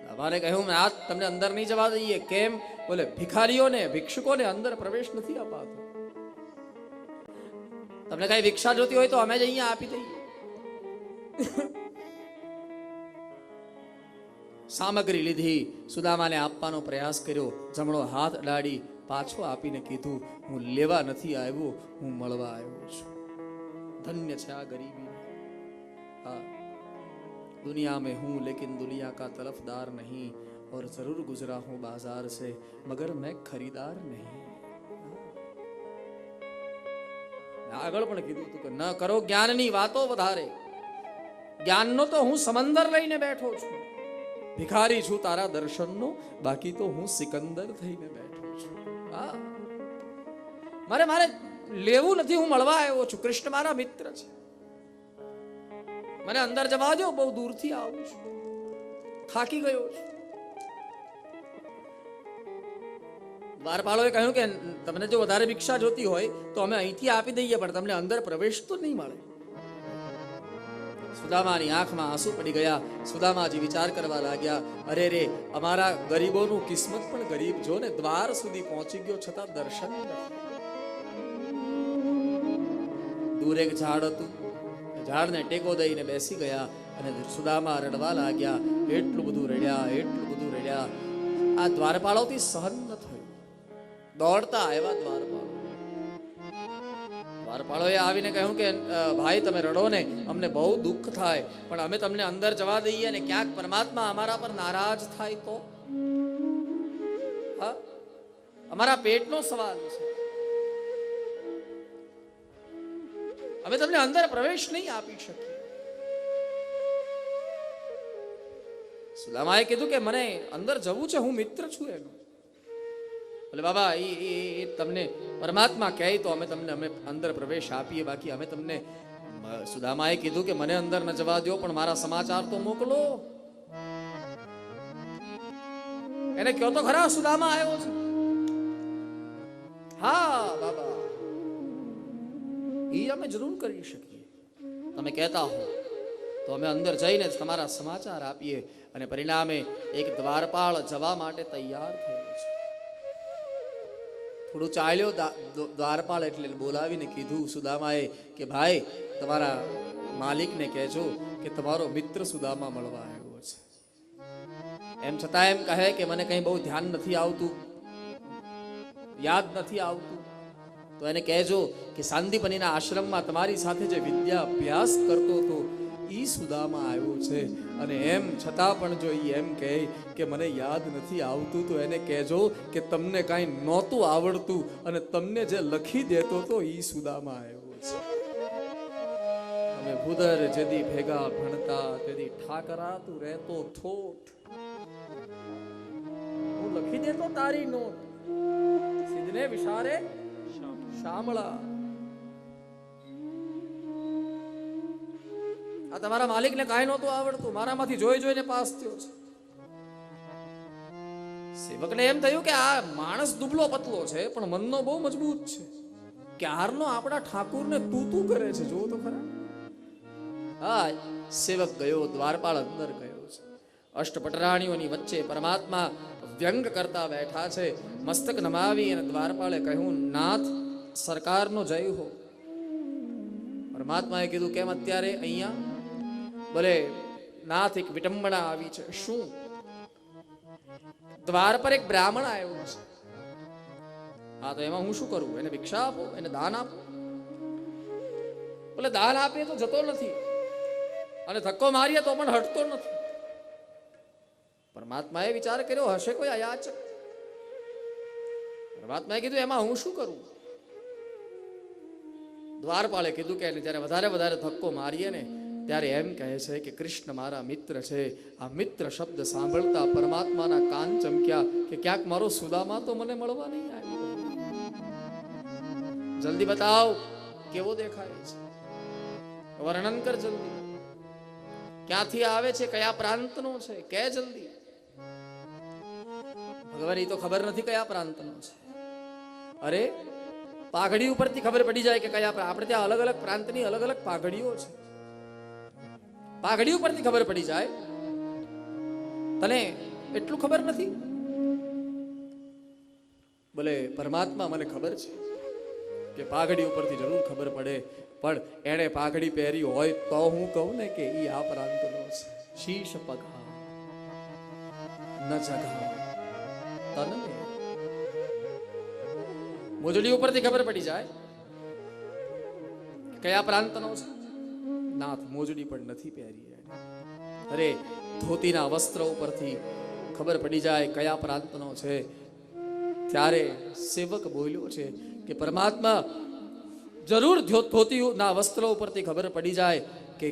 Speaker 1: સુદામાને કહ્યું, મેં આજ તમને અંદર નહીં જવા દઈએ. કેમ? બોલે ભિખારીઓને ભિક્ષુકોને અંદર પ્રવેશ નથી અપાતો. તમને કઈ ભિક્ષા જોતી હોય તો અમે જ અહીંયા આપી દઈએ. સામગ્રી લીધી, સુદામાને આપવાનો પ્રયાસ કર્યો, જમણો હાથ અડાડી પાછો આપીને કીધું, હું લેવા નથી આવ્યો, હું મળવા આવ્યો છું. ધન્ય છે આ ગરીબી. હા, दुनिया में हूं लेकिन दुनिया का तरफदार नहीं, और जरूर गुजरा हूं बाजार से मगर मैं खरीदार नहीं. આગળ પણ કીધું હતું કે ન કરો જ્ઞાનની વાતો વધારે, જ્ઞાનનો તો હું સમંદર લઈને બેઠો છું. ભિખારી છું તારા દર્શનનો, બાકી તો હું સિકંદર થઈને બેઠો છું. હા, મારે લેવું નથી, હું મળવા આવ્યો છું. કૃષ્ણ મારા મિત્ર છે, મને અંદર જવા દો, બહુ દૂરથી આવું છું, થાકી ગયો છું. દ્વારપાળોએ કહ્યું કે તમને જો વધારે ભિક્ષા જોતી હોય તો અમે અહીંથી આપી દઈએ, પણ તમને અંદર પ્રવેશ તો નહીં મળે. સુદામાની આંખમાં આંસુ પડી ગયા. સુદામાજી વિચાર કરવા લાગ્યા, અરે રે, અમારા ગરીબોનું કિસ્મત પણ ગરીબ જો ને, દ્વાર સુધી પહોંચી ગયો છતાં દર્શન નથી. દૂર એક ઝાડ હતું, ઝાડને ટેકો દઈને બેસી ગયા અને સુદામા રડવા લાગ્યા. એટલું બધું રડ્યા. આ દ્વારપાળોથી સહન ન થયું. દોડતા આવ્યા દ્વારપાળોએ આવીને કહ્યું કે ભાઈ તમે રડો ને, અમને બહુ દુઃખ થાય, પણ અમે તમને અંદર જવા દઈએ અને ક્યાંક પરમાત્મા અમારા પર નારાજ થાય તો? હા, અમારા પેટનો સવાલ છે, અમે તમને અંદર પ્રવેશ નહીં આપી શકીએ. સુદામાએ કીધું કે મને અંદર જવું છે, હું મિત્ર છું એનો. બોલે બાબા, એ તમને પરમાત્મા કહે તો અમે તમને અંદર પ્રવેશ આપીએ, બાકી અમે તમને. સુદામાએ કીધું કે મને અંદર ન જવા દો, પણ મારા સમાચાર તો મોકલો. એને કહો તો ખરા સુદામા આવ્યો છે. હા બાબા, એ અમે જરૂર કરી શકીએ. તમે કહેતા હો તો અમે અંદર જઈને તમારા સમાચાર આપીએ. અને પરિણામે એક દ્વારપાળ જવા માટે તૈયાર થયો છે. થોડું ચાલ્યો દ્વારપાળ, એટલે બોલાવીને કીધું સુદામાએ કે ભાઈ તમારા માલિકને કહેજો કે તમારો મિત્ર સુદામા મળવા આવ્યો છે. એમ છતાં એમ કહે કે મને કંઈ બહુ ધ્યાન નથી આવતું, યાદ નથી આવતું, તો એને કહેજો કે સાંદીપનીના આશ્રમમાં તમારી સાથે જે વિદ્યા અભ્યાસ કરતો હતો ઈ સુદામા આવ્યો છે. અને એમ છતાં પણ જો ઈ એમ કહે કે મને યાદ નથી આવતું, તો એને કહેજો કે તમને કાંઈ નહોતું આવડતું અને તમને જે લખી દેતો તો ઈ સુદામા આવ્યો છે. અમે ભૂદર જેદી ભેગા ભણતા તેદી ઠાકરા તું રહેતો ઠોઠ. હું લખી દેતો તારી નોટ, સિદ્ધને વિશારે શામળા. આ તમારા માલિકને કાંઈ નહોતું આવડતું, મારામાંથી જોઈ જોઈને પાસ થયો છે. સેવકને એમ થયું કે આ માણસ દુબળો પતલો છે પણ મનનો બહુ મજબૂત છે. ક્યારનો આપણા ઠાકુરને તું કરે છે, જો તો ખરા. હા, સેવક ગયો, દ્વારપાળ અંદર ગયો છે. અષ્ટપટરાણીઓની વચ્ચે પરમાત્મા વ્યંગ કરતા બેઠા છે. મસ્તક નમાવી અને દ્વારપાળે કહ્યું, નાથ સરકારનો જય હો. પરમાત્માએ કીધું, કેમ અત્યારે અહીંયા? બોલે નાથ, એક વિટંબણા આવી છે. શું? દ્વાર પર એક બ્રાહ્મણ આવ્યો છે. હા, તો એમાં હું શું કરું? એને ભિક્ષા આપો, એને દાન આપો. બોલે દાન આપીએ તો જતો નથી, અને ધક્કો મારીએ તો પણ હટતો નથી. પરમાત્માએ વિચાર કર્યો, હશે કોઈ અયાચક. પરમાત્માએ કીધું, એમાં હું શું કરું? દ્વારપાળે કીધું કે જ્યારે વધારે ધક્કો મારીએ ને ત્યારે એમ કહે છે કે કૃષ્ણ મારા મિત્ર છે. આ મિત્ર શબ્દ સાંભળતા પરમાત્માના કાન ચમક્યા કે ક્યાંક મારો સુદામા તો મને મળવા નહીં આવ્યો. જલ્દી બતાવ, કેવો દેખાય છે? વર્ણન કર જલ્દી. ક્યાંથી આવે છે, કયા પ્રાંતનો છે, કે જલ્દી. ભગવાન, એ તો ખબર નથી કયા પ્રાંતનો છે. અરે પાઘડી ઉપરથી ખબર પડી જાય કે કયા આપણે ત્યાં અલગ અલગ પ્રાંતની અલગ અલગ પાઘડીઓ છે. પાઘડી ઉપરથી ખબર પડી જાય. તને એટલું ખબર નથી? બોલે પરમાત્મા મને ખબર છે કે પાઘડી ઉપરથી જરૂર ખબર પડે, પણ એણે પાઘડી પહેરી હોય તો હું કહું ને કે ઈ આ પ્રાંતનો છે. શીશ પગા ન જગા તનમે. મોજડી ઉપરથી ખબર પડી જાય કયા પ્રાંતનો છે. નાથ મોજડી પણ નથી પહેરી. અરે ધોતીના વસ્ત્ર ઉપરથી ખબર પડી જાય કયા પ્રાંતનો છે. ત્યારે સેવક બોલ્યો છે કે પરમાત્મા જરૂર ધોતીના વસ્ત્રો ઉપરથી ખબર પડી જાય કે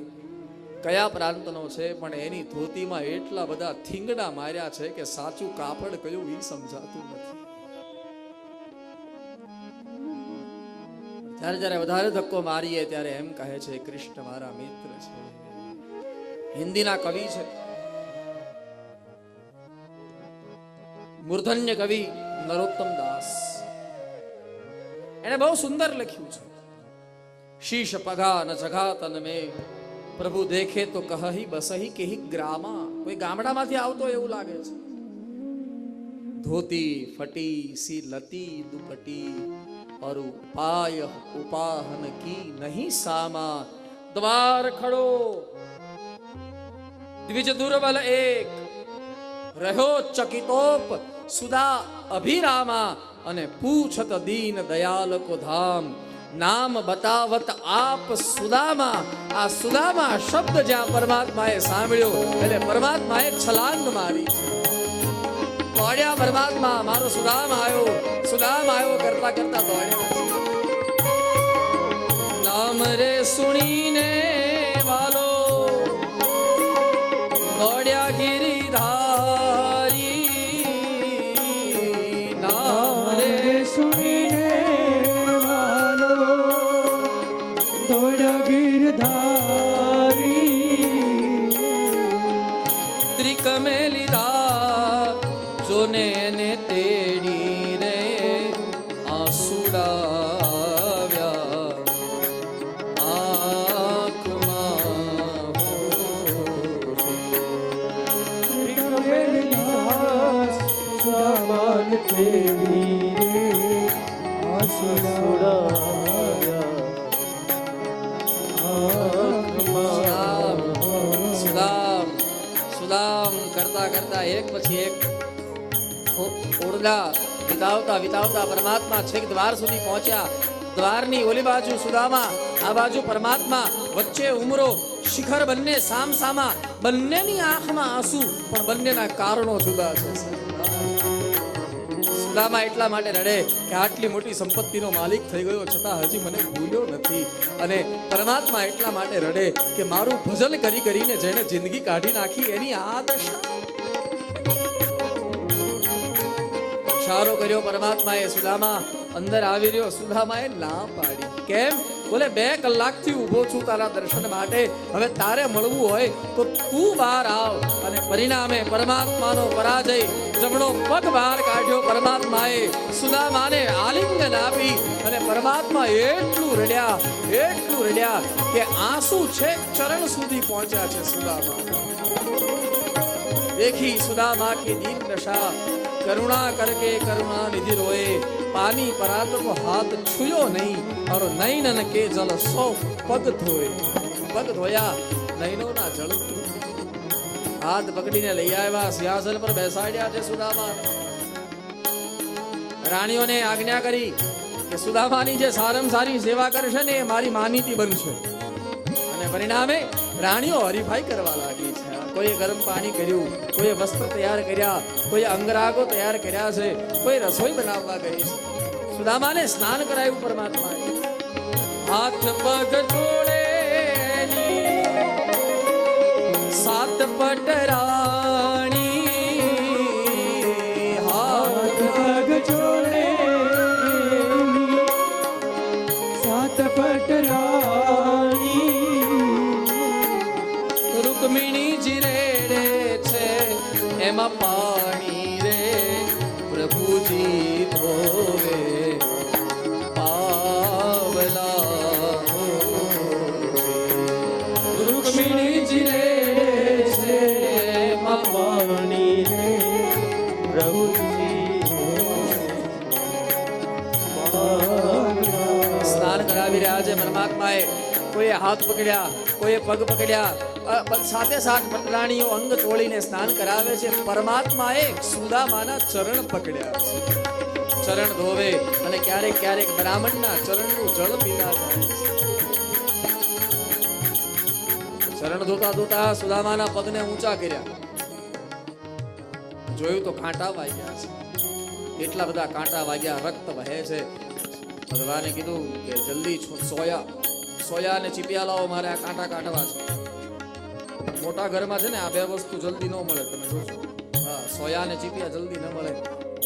Speaker 1: કયા પ્રાંતનો છે, પણ એની ધોતીમાં એટલા બધા થીંગડા માર્યા છે કે સાચું કાપડ કયું એ સમજાતું નથી. જ્યારે જ્યારે વધારે ધક્કો મારીએ ત્યારે એમ કહે છે કૃષ્ણ મારા મિત્ર છે. હિન્દીના કવિ છે, મૂર્ધન્ય કવિ નરોત્તમ દાસ. એને બહુ સુંદર લખ્યું છે. શીશ પગા ન જગા તન મેં, પ્રભુ દેખે તો કહી બસહી કેહી ગ્રામા. કોઈ ગામડામાંથી આવતો એવું લાગે છે. ધોતી ફટી સી લતી દુપટી और उपाय उपाहन की नहीं सामा. द्वार खड़ो द्विज दुर्बल एक, રહ્યો ચકિતોપ સુદા અભિરામા. અને પૂછત દીન દયાલ કો ધામ, નામ બતાવત આપ સુદામા. આ સુદામા શબ્દ જ્યાં પરમાત્માએ સાંભળ્યો એટલે પરમાત્માએ છલાંગ મારી. દોડ્યા પરમાત્મા, મારો સુદામ આવ્યો કરતા કરતા દોડ્યા. નામ રે સુણીને વાલો દોડ્યા ગિરિધારી. નામ રે
Speaker 2: સુણીને વાલો દોડ્યા ગિરધારી.
Speaker 1: ત્રિકમે લીધા જોને ને તેડી રે આસુડાવ્યા આંખમાં.
Speaker 2: સામાન તેડી રે
Speaker 1: સુદામ સુદામ કરતા કરતા એક પછી એક ઓરડા વિતાવતા વિતાવતા પરમાત્મા છેક દ્વાર સુધી પહોંચ્યા. દ્વારની ઓલી બાજુ સુદામા, આ બાજુ પરમાત્મા, વચ્ચે ઉમરો શિખર. બંને સામ સામા, બંનેની આંખમાં આંસુ, પણ બંનેના કારણો જુદા છે. સુદામા એટલા માટે રડે કે આટલી મોટી સંપત્તિનો માલિક થઈ ગયો છતાં હજી મને ભૂલ્યો નથી. અને પરમાત્મા એટલા માટે રડે કે મારું ભજન કરી કરીને જેને જિંદગી કાઢી નાખી એની આ દશા. ઇશારો કર્યો પરમાત્માએ, સુદામા અંદર આવી રહ્યો. સુદામાએ ના પાડી. કેમ? બોલે 2 કલાકથી ઊભો છું તારા દર્શન માટે. હવે તારે મળવું હોય તો તું બહાર આવ. અને પરિણામે પરમાત્માનો પરાજય. જમણો પગ બહાર કાઢ્યો પરમાત્માએ, સુદામાને આલિંગન આપી. અને પરમાત્મા એટલું રડ્યા કે આંસુ છેક ચરણ સુધી પહોંચ્યા છે સુદામા. देखी सुदामा की दीन दशा, करुणा करके करुणा निधि रोए. पानी परात को हाथ छुयो नहीं, और नैनन के जल 100 पग धोए. पग धोया, नैनो ना जल. हाथ पकड़ीने लई આવ્યા, સિંહાસન પર બેસાડ્યા છે સુદામા. રાણીઓને આજ્ઞા કરી કે સુદામાની જે સારામાં સારી સેવા કરશે ને એ મારી માનીતી બનશે. અને પરિણામે રાણીઓ હરીફાઈ કરવા લાગી છે. કોઈએ ગરમ પાણી કર્યું, કોઈએ વસ્ત્ર તૈયાર કર્યા, કોઈએ અંગરાગો તૈયાર કર્યા છે, કોઈ રસોઈ બનાવવા ગઈ છે. સુદામાને સ્નાન કરાયું પરમાત્માએ. હાથ પગ જોડે સાત પટરાણી.
Speaker 2: હાથ પગ જોડે સાત પટ
Speaker 1: છે પરમાત્માએ કોઈએ હાથ પકડ્યા, કોઈએ પગ પકડ્યા, સાથે સાથ પટરાણીઓ અંગ તોડીને સ્નાન કરાવે છે. પરમાત્માએ સુદામાના ચરણ પકડ્યા છે, ચરણ ધોવે અને ક્યારેક ક્યારેક બ્રાહ્મણના ચરણનું જળ પીવા જાય છે. ચરણ ધોતા ધોતા સુદામાના પગને ઊંચા કર્યા, જોયું તો કાંટા વાગ્યા છે. એટલા બધા કાંટા વાગ્યા, રક્ત વહે છે. ભગવાને કીધું કે જલ્દી સોયા ને ચીપિયા લાવો, મારે આ કાંટા કાઢવા છે. મોટા ઘરમાં છે ને આ બે વસ્તુ જલ્દી ન મળે, તમે જોશો. હા, સોયા ને ચીપિયા જલ્દી ન મળે,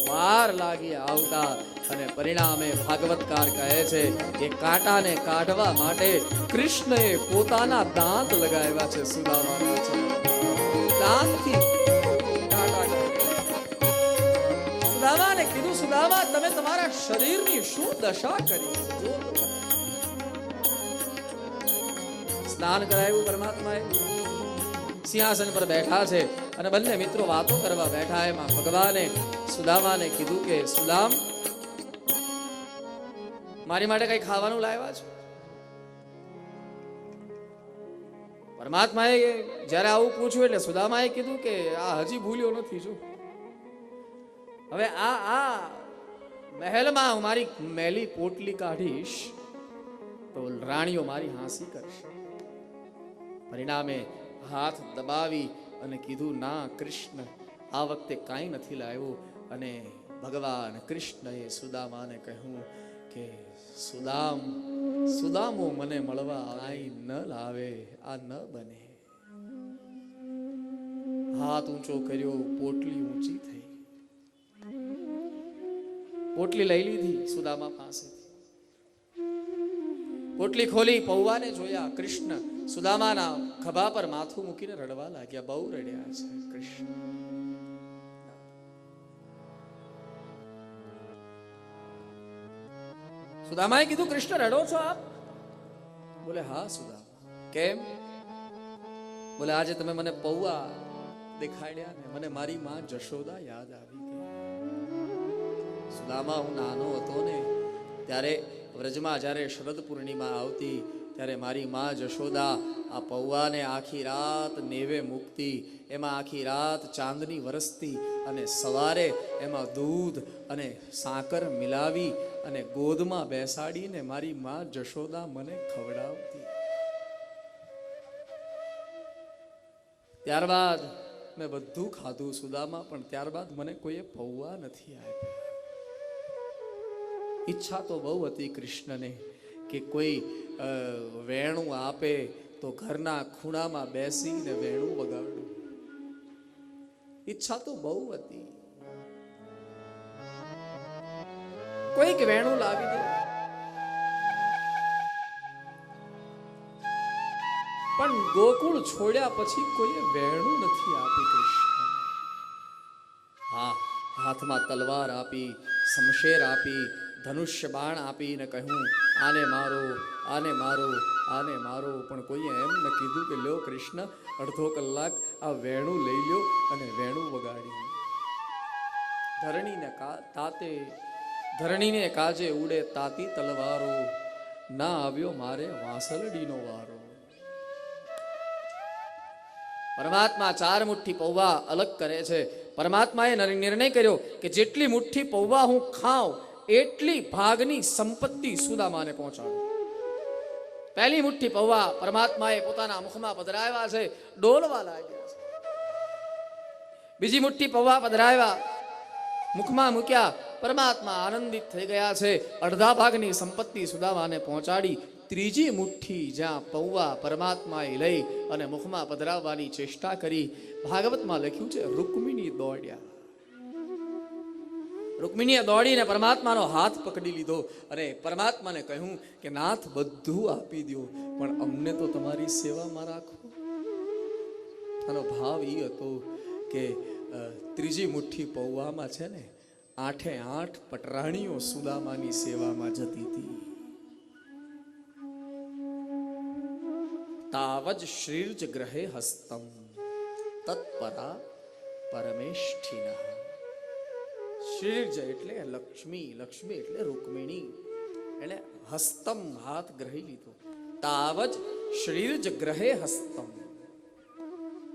Speaker 1: વાર લાગી આવતા. અને પરિણામે ભાગવતકાર કહે છે કે કાંટાને કાઢવા માટે કૃષ્ણએ પોતાના દાંત લગાવ્યા છે સુદામાના ચરણમાં. દાંતથી કાંટા કાઢ્યા. સુદામાને કીધું, સુદામા તમે તમારા શરીરની શું દશા કરી છે? સ્નાન કરાવ્યું પરમાત્માએ, સિંહાસન પર બેઠા છે અને બંને મિત્રો વાતો કરવા બેઠા. એમાં ભગવાને સુદામાને કીધું કે સુદામ, મારી માટે કઈ ખાવાનું લાવ્યા છે? પરમાત્માએ જ્યારે આવું પૂછ્યું એટલે સુદામાએ કીધું કે આ હજી ભૂલ્યો નથી. જો હવે આ મહેલમાં હું મારી મેલી પોટલી કાઢીશ તો રાણીઓ મારી હાંસી કરશે. પરિણામે હાથ દબાવી અને કીધું, ના કૃષ્ણ, આ વખતે કાંઈ નથી લાવ્યો. અને ભગવાન કૃષ્ણએ સુદામાને કહ્યું કે સુદામો મને મળવા આઈ ન લાવે, આ ન બને. હાથ ઊંચો કર્યો, પોટલી ઊંચી થઈ, પોટલી લઈ લીધી સુદામા પાસેથી. પોટલી ખોલી, પૌવાને જોયા. કૃષ્ણ સુદામાના ખભા પર માથું મૂકીને રડવા લાગ્યા. બહુ રડ્યા છે કૃષ્ણ. સુદામાએ કીધું, કૃષ્ણ રડો છો આપ? બોલે, હા સુદામા. કેમ? બોલે, આજે તમે મને પૌવા દેખાડ્યા ને મને મારી માં જશોદા યાદ આવી ગઈ. સુદામા, હું નાનો હતો ને ત્યારે વ્રજમાં જ્યારે શરદ પૂર્ણિમા આવતી ત્યારે મારી માં જશોદા આ પૌવાને આખી રાત નેવે મૂકતી, એમાં આખી રાત ચાંદની વરસતી અને સવારે એમાં દૂધ અને સાકર મિલાવી અને ગોદમાં બેસાડીને મારી માં જશોદા મને ખવડાવતી. ત્યારબાદ મેં બધું ખાધું સુદામા, પણ ત્યારબાદ મને કોઈએ પૌવા નથી આપ્યા. ઈચ્છા તો બહુ હતી કૃષ્ણને કે કોઈ વેણું આપે તો ઘરના ખૂણામાં બેસીને વેણું વગાડું. ઈચ્છા તો બહુ હતી, કોઈક વેણું લાવી દે. પણ ગોકુળ છોડ્યા પછી કોઈએ વેણું નથી આપી કૃષ્ણ. હા, હાથમાં તલવાર આપી, શમશેર આપી, ધનુષ્ય બાણ આપીને કહ્યું, આને મારો, આને મારો, આને મારો. પણ કોઈએ એમ ન કીધું કે લ્યો કૃષ્ણ, અડધો કલાક આ વેણું લઈ લ્યો અને વેણું વગાડી. ધરણીને કાજે ઉડે તાતી તલવારો, ના આવ્યો મારે વાંસલડીનો વારો. પરમાત્મા 4 મુઠ્ઠી પૌવા અલગ કરે છે. પરમાત્માએ નિર્ણય કર્યો કે જેટલી મુઠ્ઠી પૌવા હું ખાઉં એટલી ભાગની સંપત્તિ સુદામાને પહોંચાડું. પહેલી મુઠ્ઠી પૌવા પરમાત્માએ પોતાના મુખમાં પધરાવ્યા છે, ડોલવા લાગ્યા છે. બીજી મુઠ્ઠી પૌવા પધરાવ્યા, મુખમાં મૂક્યા, પરમાત્મા આનંદિત થઈ ગયા છે. અડધા ભાગની સંપત્તિ સુદામાને પહોંચાડી. ત્રીજી મુઠ્ઠી જ્યાં પૌવા પરમાત્માએ લઈ અને મુખમાં પધરાવવાની ચેષ્ટા કરી, ભાગવતમાં લખ્યું છે રૂકમિણી દોડ્યા. રૂકમિણીએ દોડીને પરમાત્માનો હાથ પકડી લીધો અને પરમાત્માને કહ્યું કે નાથ, બધું આપી દો પણ અમને તો તમારી સેવામાં રાખો. આનો ભાવ એ હતો કે ત્રીજી મુઠ્ઠી પૌવામાં છે ને 8 પટરાણીઓ સુદામાની સેવામાં જતી હતી. તાવજ શ્રીર્જ ગ્રહે હસ્તમ તત્પરા પરમેષ્ઠિનઃ. શ્રીર્જ એટલે લક્ષ્મી, લક્ષ્મી એટલે રૂકમિણી. એને હસ્તમ હાથ ગ્રહી લીધો. તાવજ શ્રીર્જ ગ્રહે હસ્તમ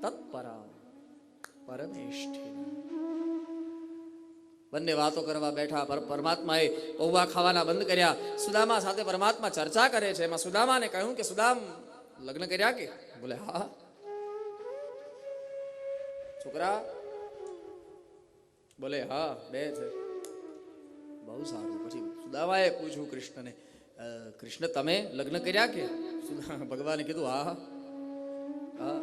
Speaker 1: તત્પરા પરમેષ્ઠિ. બંને વાતો કરવા બેઠા. પરમાત્માએ પૌવા ખાવાના બંધ કર્યા. સુદામા સાથે પરમાત્મા ચર્ચા કરે છે. એમાં સુદામાને કહ્યું કે સુદામ, લગ્ન કર્યા કે? બોલે હા. છોકરા? બોલે હા, 2 છે. બહુ સારું. પછી સુદામાએ પૂછ્યું કૃષ્ણને, કૃષ્ણ તમે લગ્ન કર્યા કે? ભગવાને કીધું હા હા.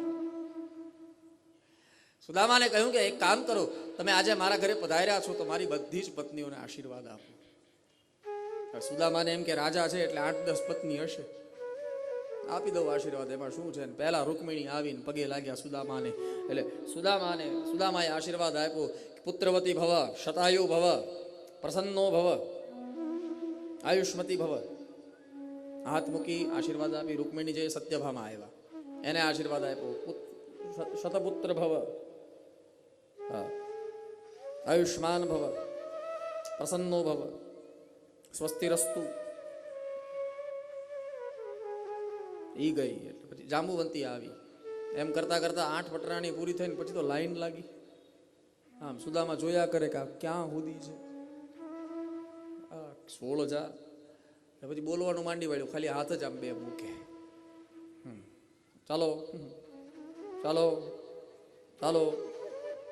Speaker 1: સુદામાને કહ્યું કે એક કામ કરો, તમે આજે મારા ઘરે પધાર્યા છો તો મારી બધી જ પત્નીઓને આશીર્વાદ આપો. સુદામાને એમ કે રાજા છે એટલે 8-10 પત્ની હશે, આપી દઉં આશીર્વાદ, એમાં શું છે. પહેલા રૂકમિણી આવીને પગે લાગ્યા સુદામાને. એટલે સુદામાએ આશીર્વાદ આપ્યો, પુત્રવતી ભવ, શતાયુ ભવ, પ્રસન્નો ભવ, આયુષ્મતી ભવ. હાથ મૂકી આશીર્વાદ આપી. રૂકમિણી જે સત્યભામા આવ્યા એને આશીર્વાદ આપ્યો, શતપુત્ર ભવ, આયુષ્માન ભવ, પ્રસન્નો ભવ, સ્વસ્તિરસ્તુ. ઈ ગઈ. એટલે પછી જાંબુવંતી આવી. એમ કરતા કરતા 8 પટરાણી પૂરી થઈને પછી તો લાઈન લાગી. આમ સુદામા જોયા કરે કે ક્યાં સુધી છે. 16,000. પછી બોલવાનું માંડી વાળ્યું, ખાલી હાથ જ આમ 2 મૂકે. ચાલો ચાલો ચાલો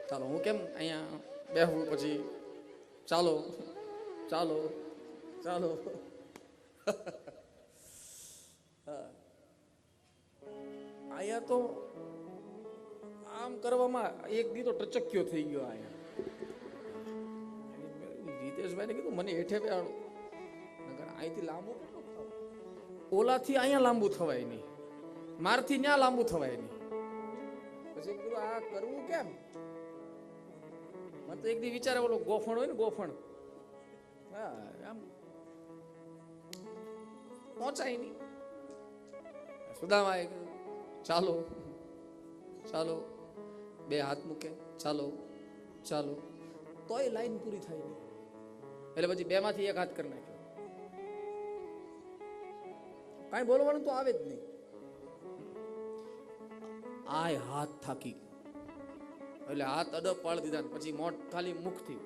Speaker 1: ચાલો, હું કેમ અહીંયા બેહું? પછી ચાલો ચાલો ચાલો. અહીંયા તો આમ કરવામાં એક દી તો ટચક્યો થઈ ગયો. અહીંયા રીતેશભાઈને કીધું મને હેઠે બેહાડો, અહીંથી લાંબુ, ઓલાથી અહીંયા લાંબુ થવાય નહીં, મારથી ત્યાં લાંબુ થવાય નહીં. પછી કીધું આ કરવું કેમ? મને તો એક દી વિચારે, ઓલો ગોફણ હોય ને, ગોફણ, હા, આમ પહોંચાય નહીં. સુદામાએ કીધું ચાલો ચાલો, 2 હાથ મૂકે, ચાલો ચાલો, તોય લાઈન પૂરી થાય નહીં. એટલે પછી 2 માંથી 1 હાથ કરી નાખ્યો. કાંઈ બોલવાનું તો આવે જ નહીં. આય હાથ થાકી, એટલે હાથ અડપ પાડી દીધા. પછી મોઢ ખાલી મુખથી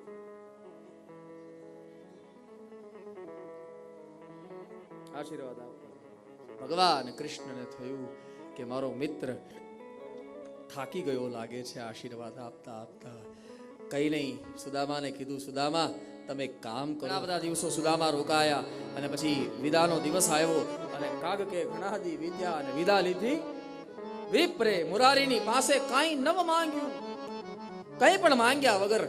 Speaker 1: આશીર્વાદ આપો. ભગવાન કૃષ્ણને થયું કે મારો મિત્ર થાકી ગયો લાગે છે આશીર્વાદ આપતા આપતા. કઈ નહીં, સુદામાને કીધું સુદામા તમે એક કામ કરો. ઘણા બધા દિવસો સુદામા રોકાયા અને પછી વિદાનો દિવસ આવ્યો અને કાગ કે ઘણા દી વિદ્યા અને વિદા લીધી. વિપ્રે મુરારીની પાસે કાંઈ નવ માંગ્યું, કંઈ પણ માંગ્યા વગર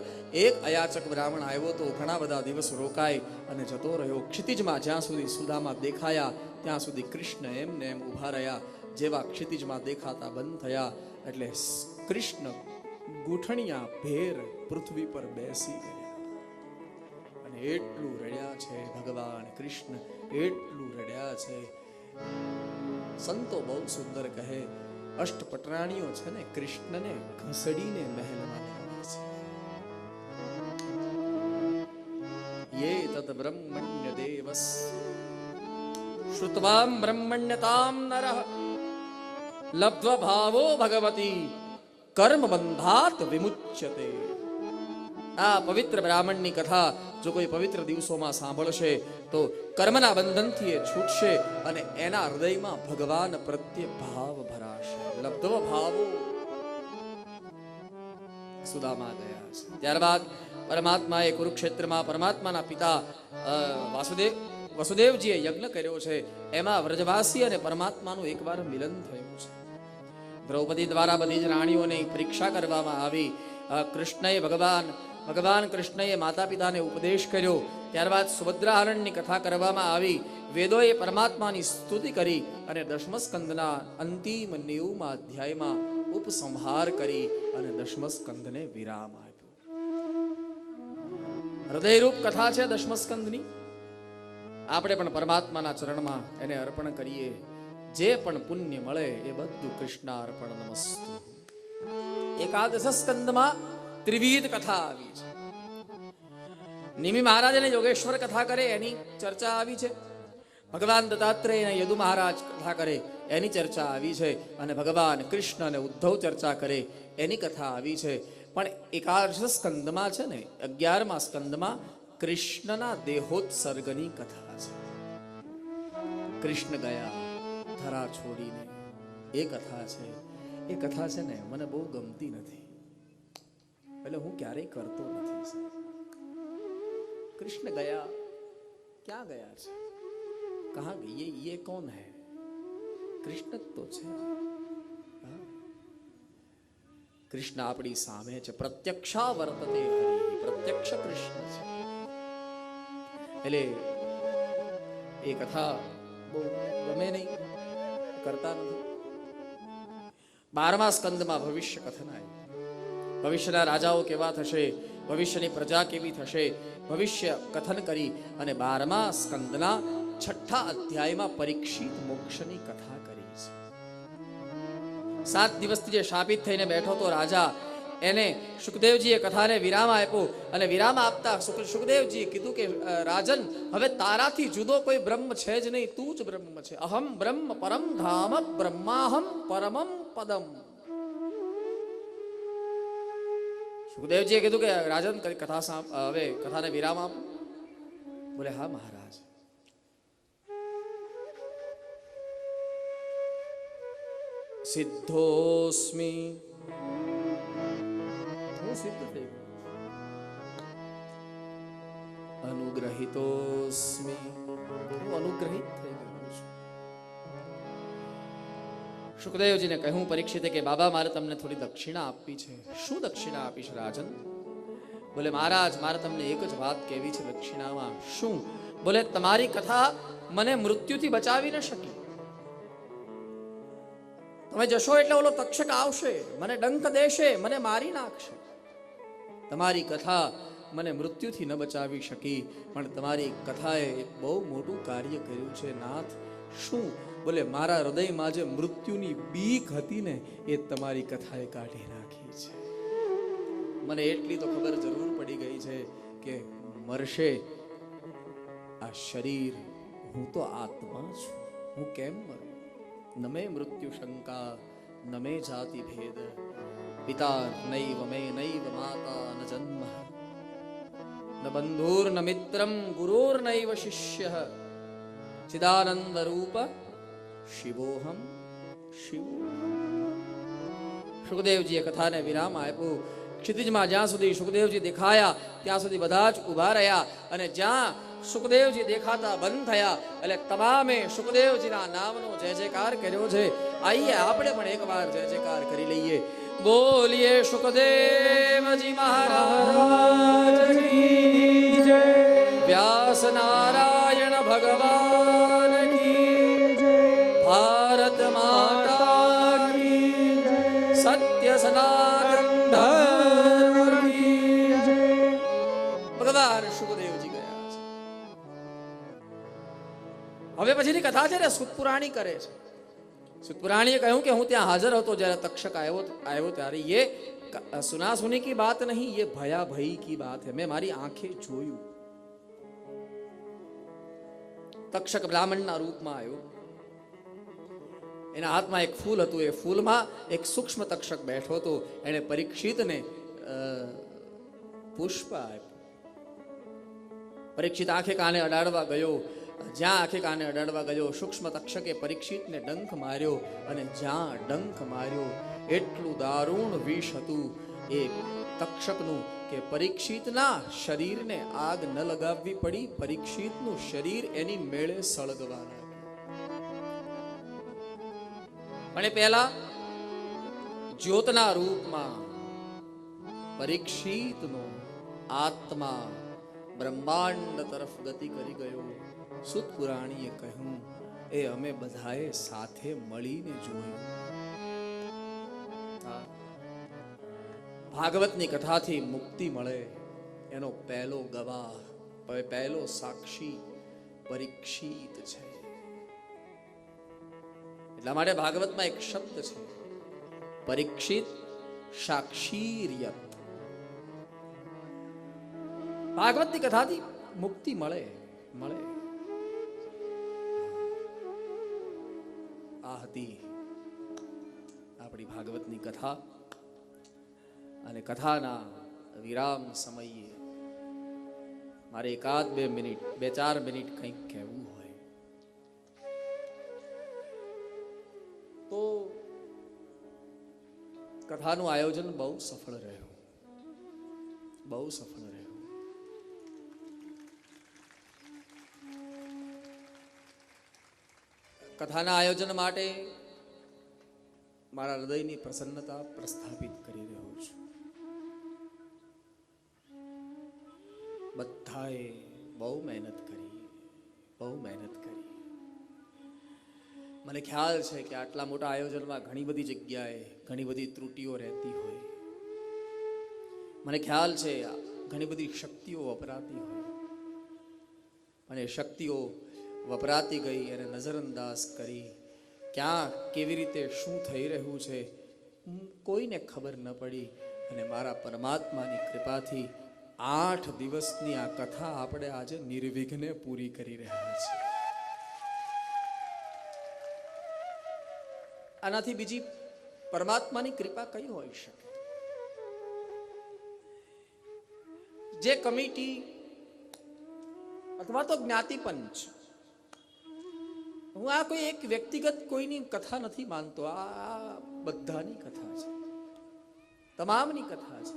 Speaker 1: એક અયાચક બ્રાહ્મણ આવ્યો તો ઘણા બધા દિવસ રોકાય અને જતો રહ્યો. ક્ષિતિજમાં જ્યાં સુધી સુદામા દેખાયા ત્યાં સુધી કૃષ્ણ એમને એમ ઊભા રહ્યા. જેવા ક્ષિતિજમાં દેખાતા બંધ થયા એટલે કૃષ્ણ ગૂંઠણિયા ભેર પૃથ્વી પર બેસી ગયા. અને એટલું રડ્યા છે ભગવાન કૃષ્ણ, એટલું રડ્યા છે. સંતો બહુ સુંદર કહે, અષ્ટપટરાણીઓ છે ને કૃષ્ણને ઘસડીને મહેલમાં લાવે છે. યે તત બ્રહ્મણ્ય દેવસ શ્રુત્વામ બ્રહ્મણ્યતામ નરઃ લબ્ધ્વા ભાવો ભગવતી કર્મ બંધાત વિમુચ્યતે. આ પવિત્ર બ્રાહ્મણની કથા જો કોઈ પવિત્ર દિવસોમાં સાંભળશે તો કર્મના બંધનથી એ છૂટશે અને એના હૃદયમાં ભગવાન પ્રત્યે ભાવ ભરાશે. લબ્ધ્વ ભાવો. સુદામા ગયા છે. ત્યારબાદ પરમાત્માએ કુરુક્ષેત્રમાં પરમાત્માના પિતા વસુદેવજીએ યજ્ઞ કર્યો છે. એમાં વ્રજવાસી અને પરમાત્માનું એકવાર મિલન થયું છે. દ્રૌપદી દ્વારા બધી જ રાણીઓની પરીક્ષા કરવામાં આવી. કૃષ્ણએ ભગવાન કૃષ્ણએ માતા પિતાને ઉપદેશ કર્યો. ત્યારબાદ સુભદ્રાહરણની કથા કરવામાં આવી. વેદોએ પરમાત્માની સ્તુતિ કરી અને દશમ સ્કંદના અંતિમ 90મા અધ્યાયમાં ઉપસંહાર કરી અને દશમ સ્કંદને વિરામ આપ્યો. હૃદયરૂપ કથા છે દશમ સ્કંદની. આપણે પણ પરમાત્માના ચરણમાં એને અર્પણ કરીએ. જે પણ પુણ્ય મળે એ બધું કૃષ્ણાર્પણ નમસ્તુ. એકાદશ સ્કંદમાં ત્રિવિધ કથા આવી છે. નિમિ મહારાજ અને યોગેશ્વર કથા કરે એની ચર્ચા આવી છે. ભગવાન દત્તાત્રેય અને યદુ મહારાજ કથા કરે એની ચર્ચા આવી છે, અને ભગવાન કૃષ્ણ અને ઉદ્ધવ ચર્ચા કરે એની કથા આવી છે. પણ એકાદશ સ્કંદમાં છે ને, 11મા સ્કંદમાં કૃષ્ણના દેહોત્સર્ગની કથા છે. કૃષ્ણ ગયા ધરા છોડીને, એ કથા છે. એ કથા છે ને મને બહુ ગમતી નથી, એટલે હું ક્યારેય કરતો નથી. કૃષ્ણ ગયા, ક્યાં ગયા છે, કહા ગયે, ये कौन है? કૃષ્ણ જ તો છે. હા. કૃષ્ણ આપણી સામે છે, પ્રત્યક્ષા વર્તતે હરિ, પ્રત્યક્ષ કૃષ્ણ છે. એટલે એ કથા બહુ ગમે નહીં, કરતા નથી. 12મા સ્કંદમાં ભવિષ્ય કથન આવ્યું. ભવિષ્યના રાજાઓ કેવા થશે, ભવિષ્યની પ્રજા કેવી થશે, ભવિષ્ય કથન કરી અને 12મા સ્કંદના 6ઠા અધ્યાયમાં પરીક્ષિત મોક્ષની કથા કરી છે. 7 દિવસથી જે શાપિત થઈને બેઠો તો રાજા, એને સુખદેવજીએ કથાને વિરામ આપ્યો, અને વિરામ આપતા સુખદેવજીએ કીધું કે રાજન, હવે તારાથી જુદો કોઈ બ્રહ્મ છે જ નહીં, તું જ બ્રહ્મ છે. અહમ બ્રહ્મ પરમ ધામ બ્રહ્માહમ પરમમ પદમ. સુખદેવજીએ કીધું કે રાજન, કથા હવે કથાને વિરામ આપ. બોલે હા મહારાજ. સિદ્ધોસ્મી, હું સિદ્ધ થઈ ગયો. અનુગ્રહિતોસ્મી, હું અનુગ્રહિત થઈ ગયો છું. સુખદેવજીને કહ્યું પરીક્ષિતે કે બાબા, મારે તમને થોડી દક્ષિણા આપવી છે. શું દક્ષિણા આપીશ રાજન? બોલે મહારાજ, મારે તમને એક જ વાત કહેવી છે દક્ષિણામાં. શું? બોલે તમારી કથા મને મૃત્યુથી બચાવી ન શકી. તમે જશો એટલે ઓલો તક્ષક આવશે, મને ડંક દેશે, મને મારી નાખશે. તમારી કથા મને મૃત્યુથી ન બચાવી શકી, પણ તમારી કથાએ એક બહુ મોટું કાર્ય કર્યું છે નાથ. શું? બોલે મારા હૃદયમાં જે મૃત્યુની બીક હતી ને, એ તમારી કથાએ કાઢી નાખી છે. મને એટલી તો ખબર જરૂર પડી ગઈ છે કે મરશે આ શરીર, હું તો આત્મા છું, હું કેમ મરું? ન મે મૃત્યુ શંકા, ન મે જાતિ ભેદ, પિતા નૈવ મે નૈવ માતા ન જન્મ, ન બંધુર ન મિત્રમ ગુરુર નૈવ શિષ્ય, ચિદાનંદ રૂપ શિવોહમ શિવો. સુખદેવજીએ કથાને વિરામ આપ્યો. ક્ષિતિજમાં જ્યાં સુધી સુખદેવજી દેખાયા ત્યાં સુધી બધા જ ઊભા રહ્યા, અને જ્યાં સુખદેવજી દેખાતા બંધ થયા એટલે તમામે સુખદેવજીના નામનો જય જયકાર કર્યો છે. આઈએ આપણે પણ એકવાર જય જયકાર કરી લઈએ. બોલીએ સુખદેવજી મહારાજ કી જય. વ્યાસ નારાયણ ભગવાન કી જય. ભારત માતા કી જય. સત્ય સનાતન ધર્મ કી જય. ભગવાન સુખદેવજી ગયા છે. હવે પછીની કથા છે ને સુતપુરાણી કરે છે. સુતપુરાણીએ કહ્યું કે હું ત્યાં હાજર હતો જ્યારે તક્ષક આવ્યો ત્યારે ये सुना सुनी की बात नहीं, ये भया भई की बात है. मैं મારી આંખે જોયું. તક્ષક બ્રાહ્મણના રૂપમાં આવ્યો. એના હાથમાં એક ફૂલ હતું. એ ફૂલમાં એક સૂક્ષ્મ તક્ષક બેઠો હતો. એણે પરીક્ષિતને પુષ્પ આપ્યું. પરીક્ષિત આંખે કાને અડાડવા ગયો. જ્યાં આંખે કાને અડાડવા ગયો, સૂક્ષ્મ તક્ષકે પરીક્ષિતને ડંખ માર્યો, અને જ્યાં ડંખ માર્યો એટલું દારૂણ વિષ હતું એ તક્ષકનું કે પરીક્ષિતના શરીરને આગ ન લગાવવી પડી. પરીક્ષિતનું શરીર એની મેળે સળગવા લાગ્યું. પણ એ પહેલા જ્યોતના રૂપમાં પરીક્ષિતનો આત્મા બ્રહ્માંડ તરફ ગતિ કરી ગયો. સુતપુરાણીએ કહ્યું, એ અમે બધાએ સાથે મળીને જોયું. ભાગવતની કથાથી મુક્તિ મળે એનો પહેલો ગવાહ, પહેલો સાક્ષી પરીક્ષિત છે. એટલા માટે ભાગવતમાં એક શબ્દ છે, પરીક્ષિત સાક્ષીર્યત. ભાગવતની કથાથી મુક્તિ મળે. આ હતી આપણી ભાગવતની કથા. અને કથાના વિરામ સમયે મારે એકાદ 2-4 મિનિટ કંઈક કહેવું હોય તો કથાનું આયોજન બહુ સફળ રહ્યું, બહુ સફળ રહ્યું. કથાના આયોજન માટે મારા હૃદયની પ્રસન્નતા પ્રસ્થાપિત કરી રહ્યો છું. બધાએ બહુ મહેનત કરી, બહુ મહેનત કરી. મને ખ્યાલ છે કે આટલા મોટા આયોજનમાં ઘણી બધી જગ્યાએ ઘણી બધી ત્રુટીઓ રહેતી હોય. મને ખ્યાલ છે ઘણી બધી શક્તિઓ વપરાતી હોય, અને શક્તિઓ વપરાતી ગઈ અને નજરઅંદાજ કરી ક્યાં કેવી રીતે શું થઈ રહ્યું છે કોઈને ખબર ન પડી. અને મારા પરમાત્માની કૃપાથી 8 દિવસની આ કથા આપણે આજે નિર્વિઘ્ને પૂરી કરી રહ્યા છીએ. આનાથી બીજી પરમાત્માની કૃપા કઈ હોઈ શકે? જે કમિટી અથવા તો જ્ઞાતિપંચ, હું આ કોઈ એક વ્યક્તિગત કોઈની કથા નથી માનતો, આ બધાની કથા છે, તમામની કથા છે.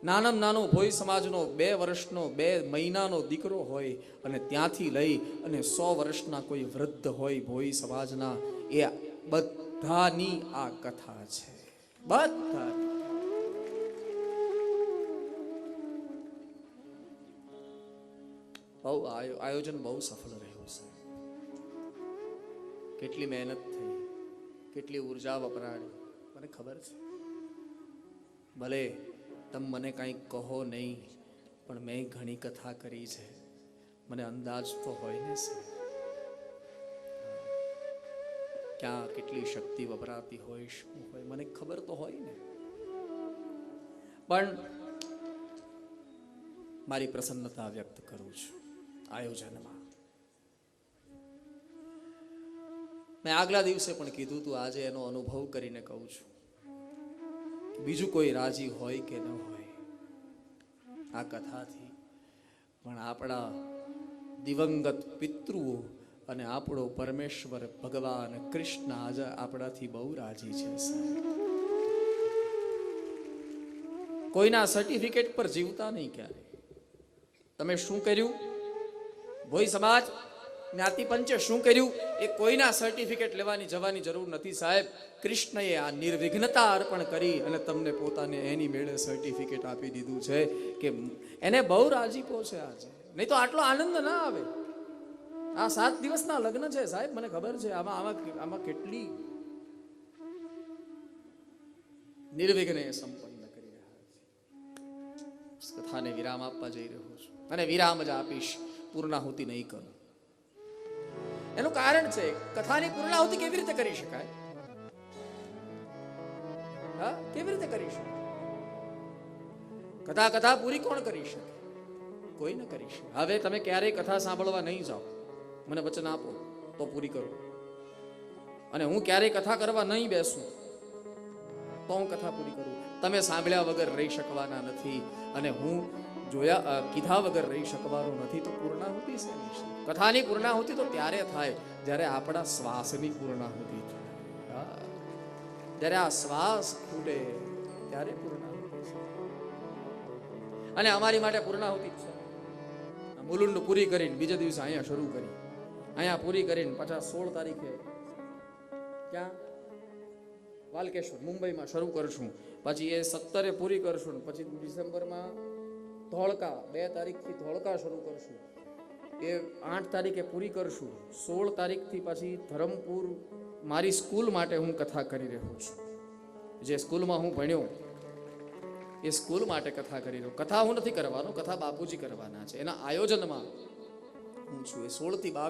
Speaker 1: નાનામાં નાનો ભોઈ સમાજનો 2 વર્ષનો 2 મહિનાનો દીકરો હોય અને ત્યાંથી લઈ અને 100 વર્ષના કોઈ વૃદ્ધ હોય ભોઈ સમાજના, એ બધાની આ કથા છે. બધા બહુ આયોજન બહુ સફળ રહ્યું છે. કેટલી મહેનત થઈ, કેટલી ઉર્જા વપરાણી મને ખબર છે. ભલે તમે મને કંઈ કહો નહીં, પણ મેં ઘણી કથા કરી છે, મને અંદાજ તો હોય ને સર, ક્યાં કેટલી શક્તિ વપરાતી હોય, શું હોય મને ખબર તો હોય ને. પણ મારી પ્રસન્નતા વ્યક્ત કરું છું આયોજનમાં. મેં આગલા દિવસે પણ કીધું તું, આજે એનો અનુભવ કરીને કહું છું. બીજું કોઈ રાજી હોય કે ન હોય આ કથાથી, પણ આપણા દિવંગત પિતૃઓ અને આપણો પરમેશ્વર ભગવાન કૃષ્ણ આજે આપણાથી બહુ રાજી છે. કોઈના સર્ટિફિકેટ પર જીવતા નહીં ક્યારે. તમે શું કર્યું, ભોઈ સમાજ જ્ઞાતિ પંચે શું કર્યું, એ કોઈના સર્ટિફિકેટ લેવાની જવાની જરૂર નથી સાહેબ. કૃષ્ણએ આ નિર્વિઘ્નતા અર્પણ કરી અને તમને પોતાને એની મેળે સર્ટિફિકેટ આપી દીધું છે કે એને બહુ રાજીપો છે આજે. નહીં તો આટલો આનંદ ના આવે. આ 7 દિવસના લગ્ન છે સાહેબ, મને ખબર છે આમાં કેટલી નિર્વિઘ્ને સંપન્ન કરી રહ્યા છે. કથાને વિરામ આપવા જઈ રહ્યો છું, અને વિરામ જ આપીશ, પૂર્ણાહુતિ નહીં કરું. એનું કારણ છે, કથાની પૂર્ણાહુતિ કેવી રીતે કરી શકાય? હા, કેવી રીતે કરી શકાય? કથા પૂરી કોણ કરી શકે? કોઈ ન કરી શકે. હવે તમે ક્યારેય કથા સાંભળવા નહીં જાઓ, મને વચન આપો તો પૂરી કરો. અને હું ક્યારેય કથા કરવા નહીં બેસું તો હું કથા પૂરી કરું. તમે સાંભળ્યા વગર રહી શકવાના નથી, અને હું કીધા વગર રહી શકવાનો નથી. તો પૂર્ણાહુતિ છે. કથાની પૂર્ણાહુતિ તો ત્યારે થાય જ્યારે આપણા શ્વાસની પૂર્ણાહુતિ થાય. જ્યારે આ શ્વાસ ખૂટે ત્યારે પૂર્ણાહુતિ છે. અને અમારી માટે પૂર્ણાહુતિ છે. મુલુંડ પૂરી કરીને બીજા દિવસે અહીંયા શરૂ કરી, અહીંયા પૂરી કરીને પાછા 16 તારીખે ક્યાં વાલકેશ્વર મુંબઈમાં શરૂ કરશું. પછી એ 17 પૂરી કરશું. પછી ડિસેમ્બરમાં ધોળકા 2 તારીખથી ધોળકા શરૂ કરશું. એ 8 તારીખે પૂરી કરશું. 16 તારીખથી પછી ધરમપુર મારી સ્કૂલ માટે હું કથા કરી રહ્યો છું. જે સ્કૂલમાં હું ભણ્યો એ સ્કૂલ માટે કથા કરી રહ્યો. કથા હું નથી કરવાનો, કથા બાપુજી કરવાના છે. એના આયોજનમાં હું છું. એ 16 થી 22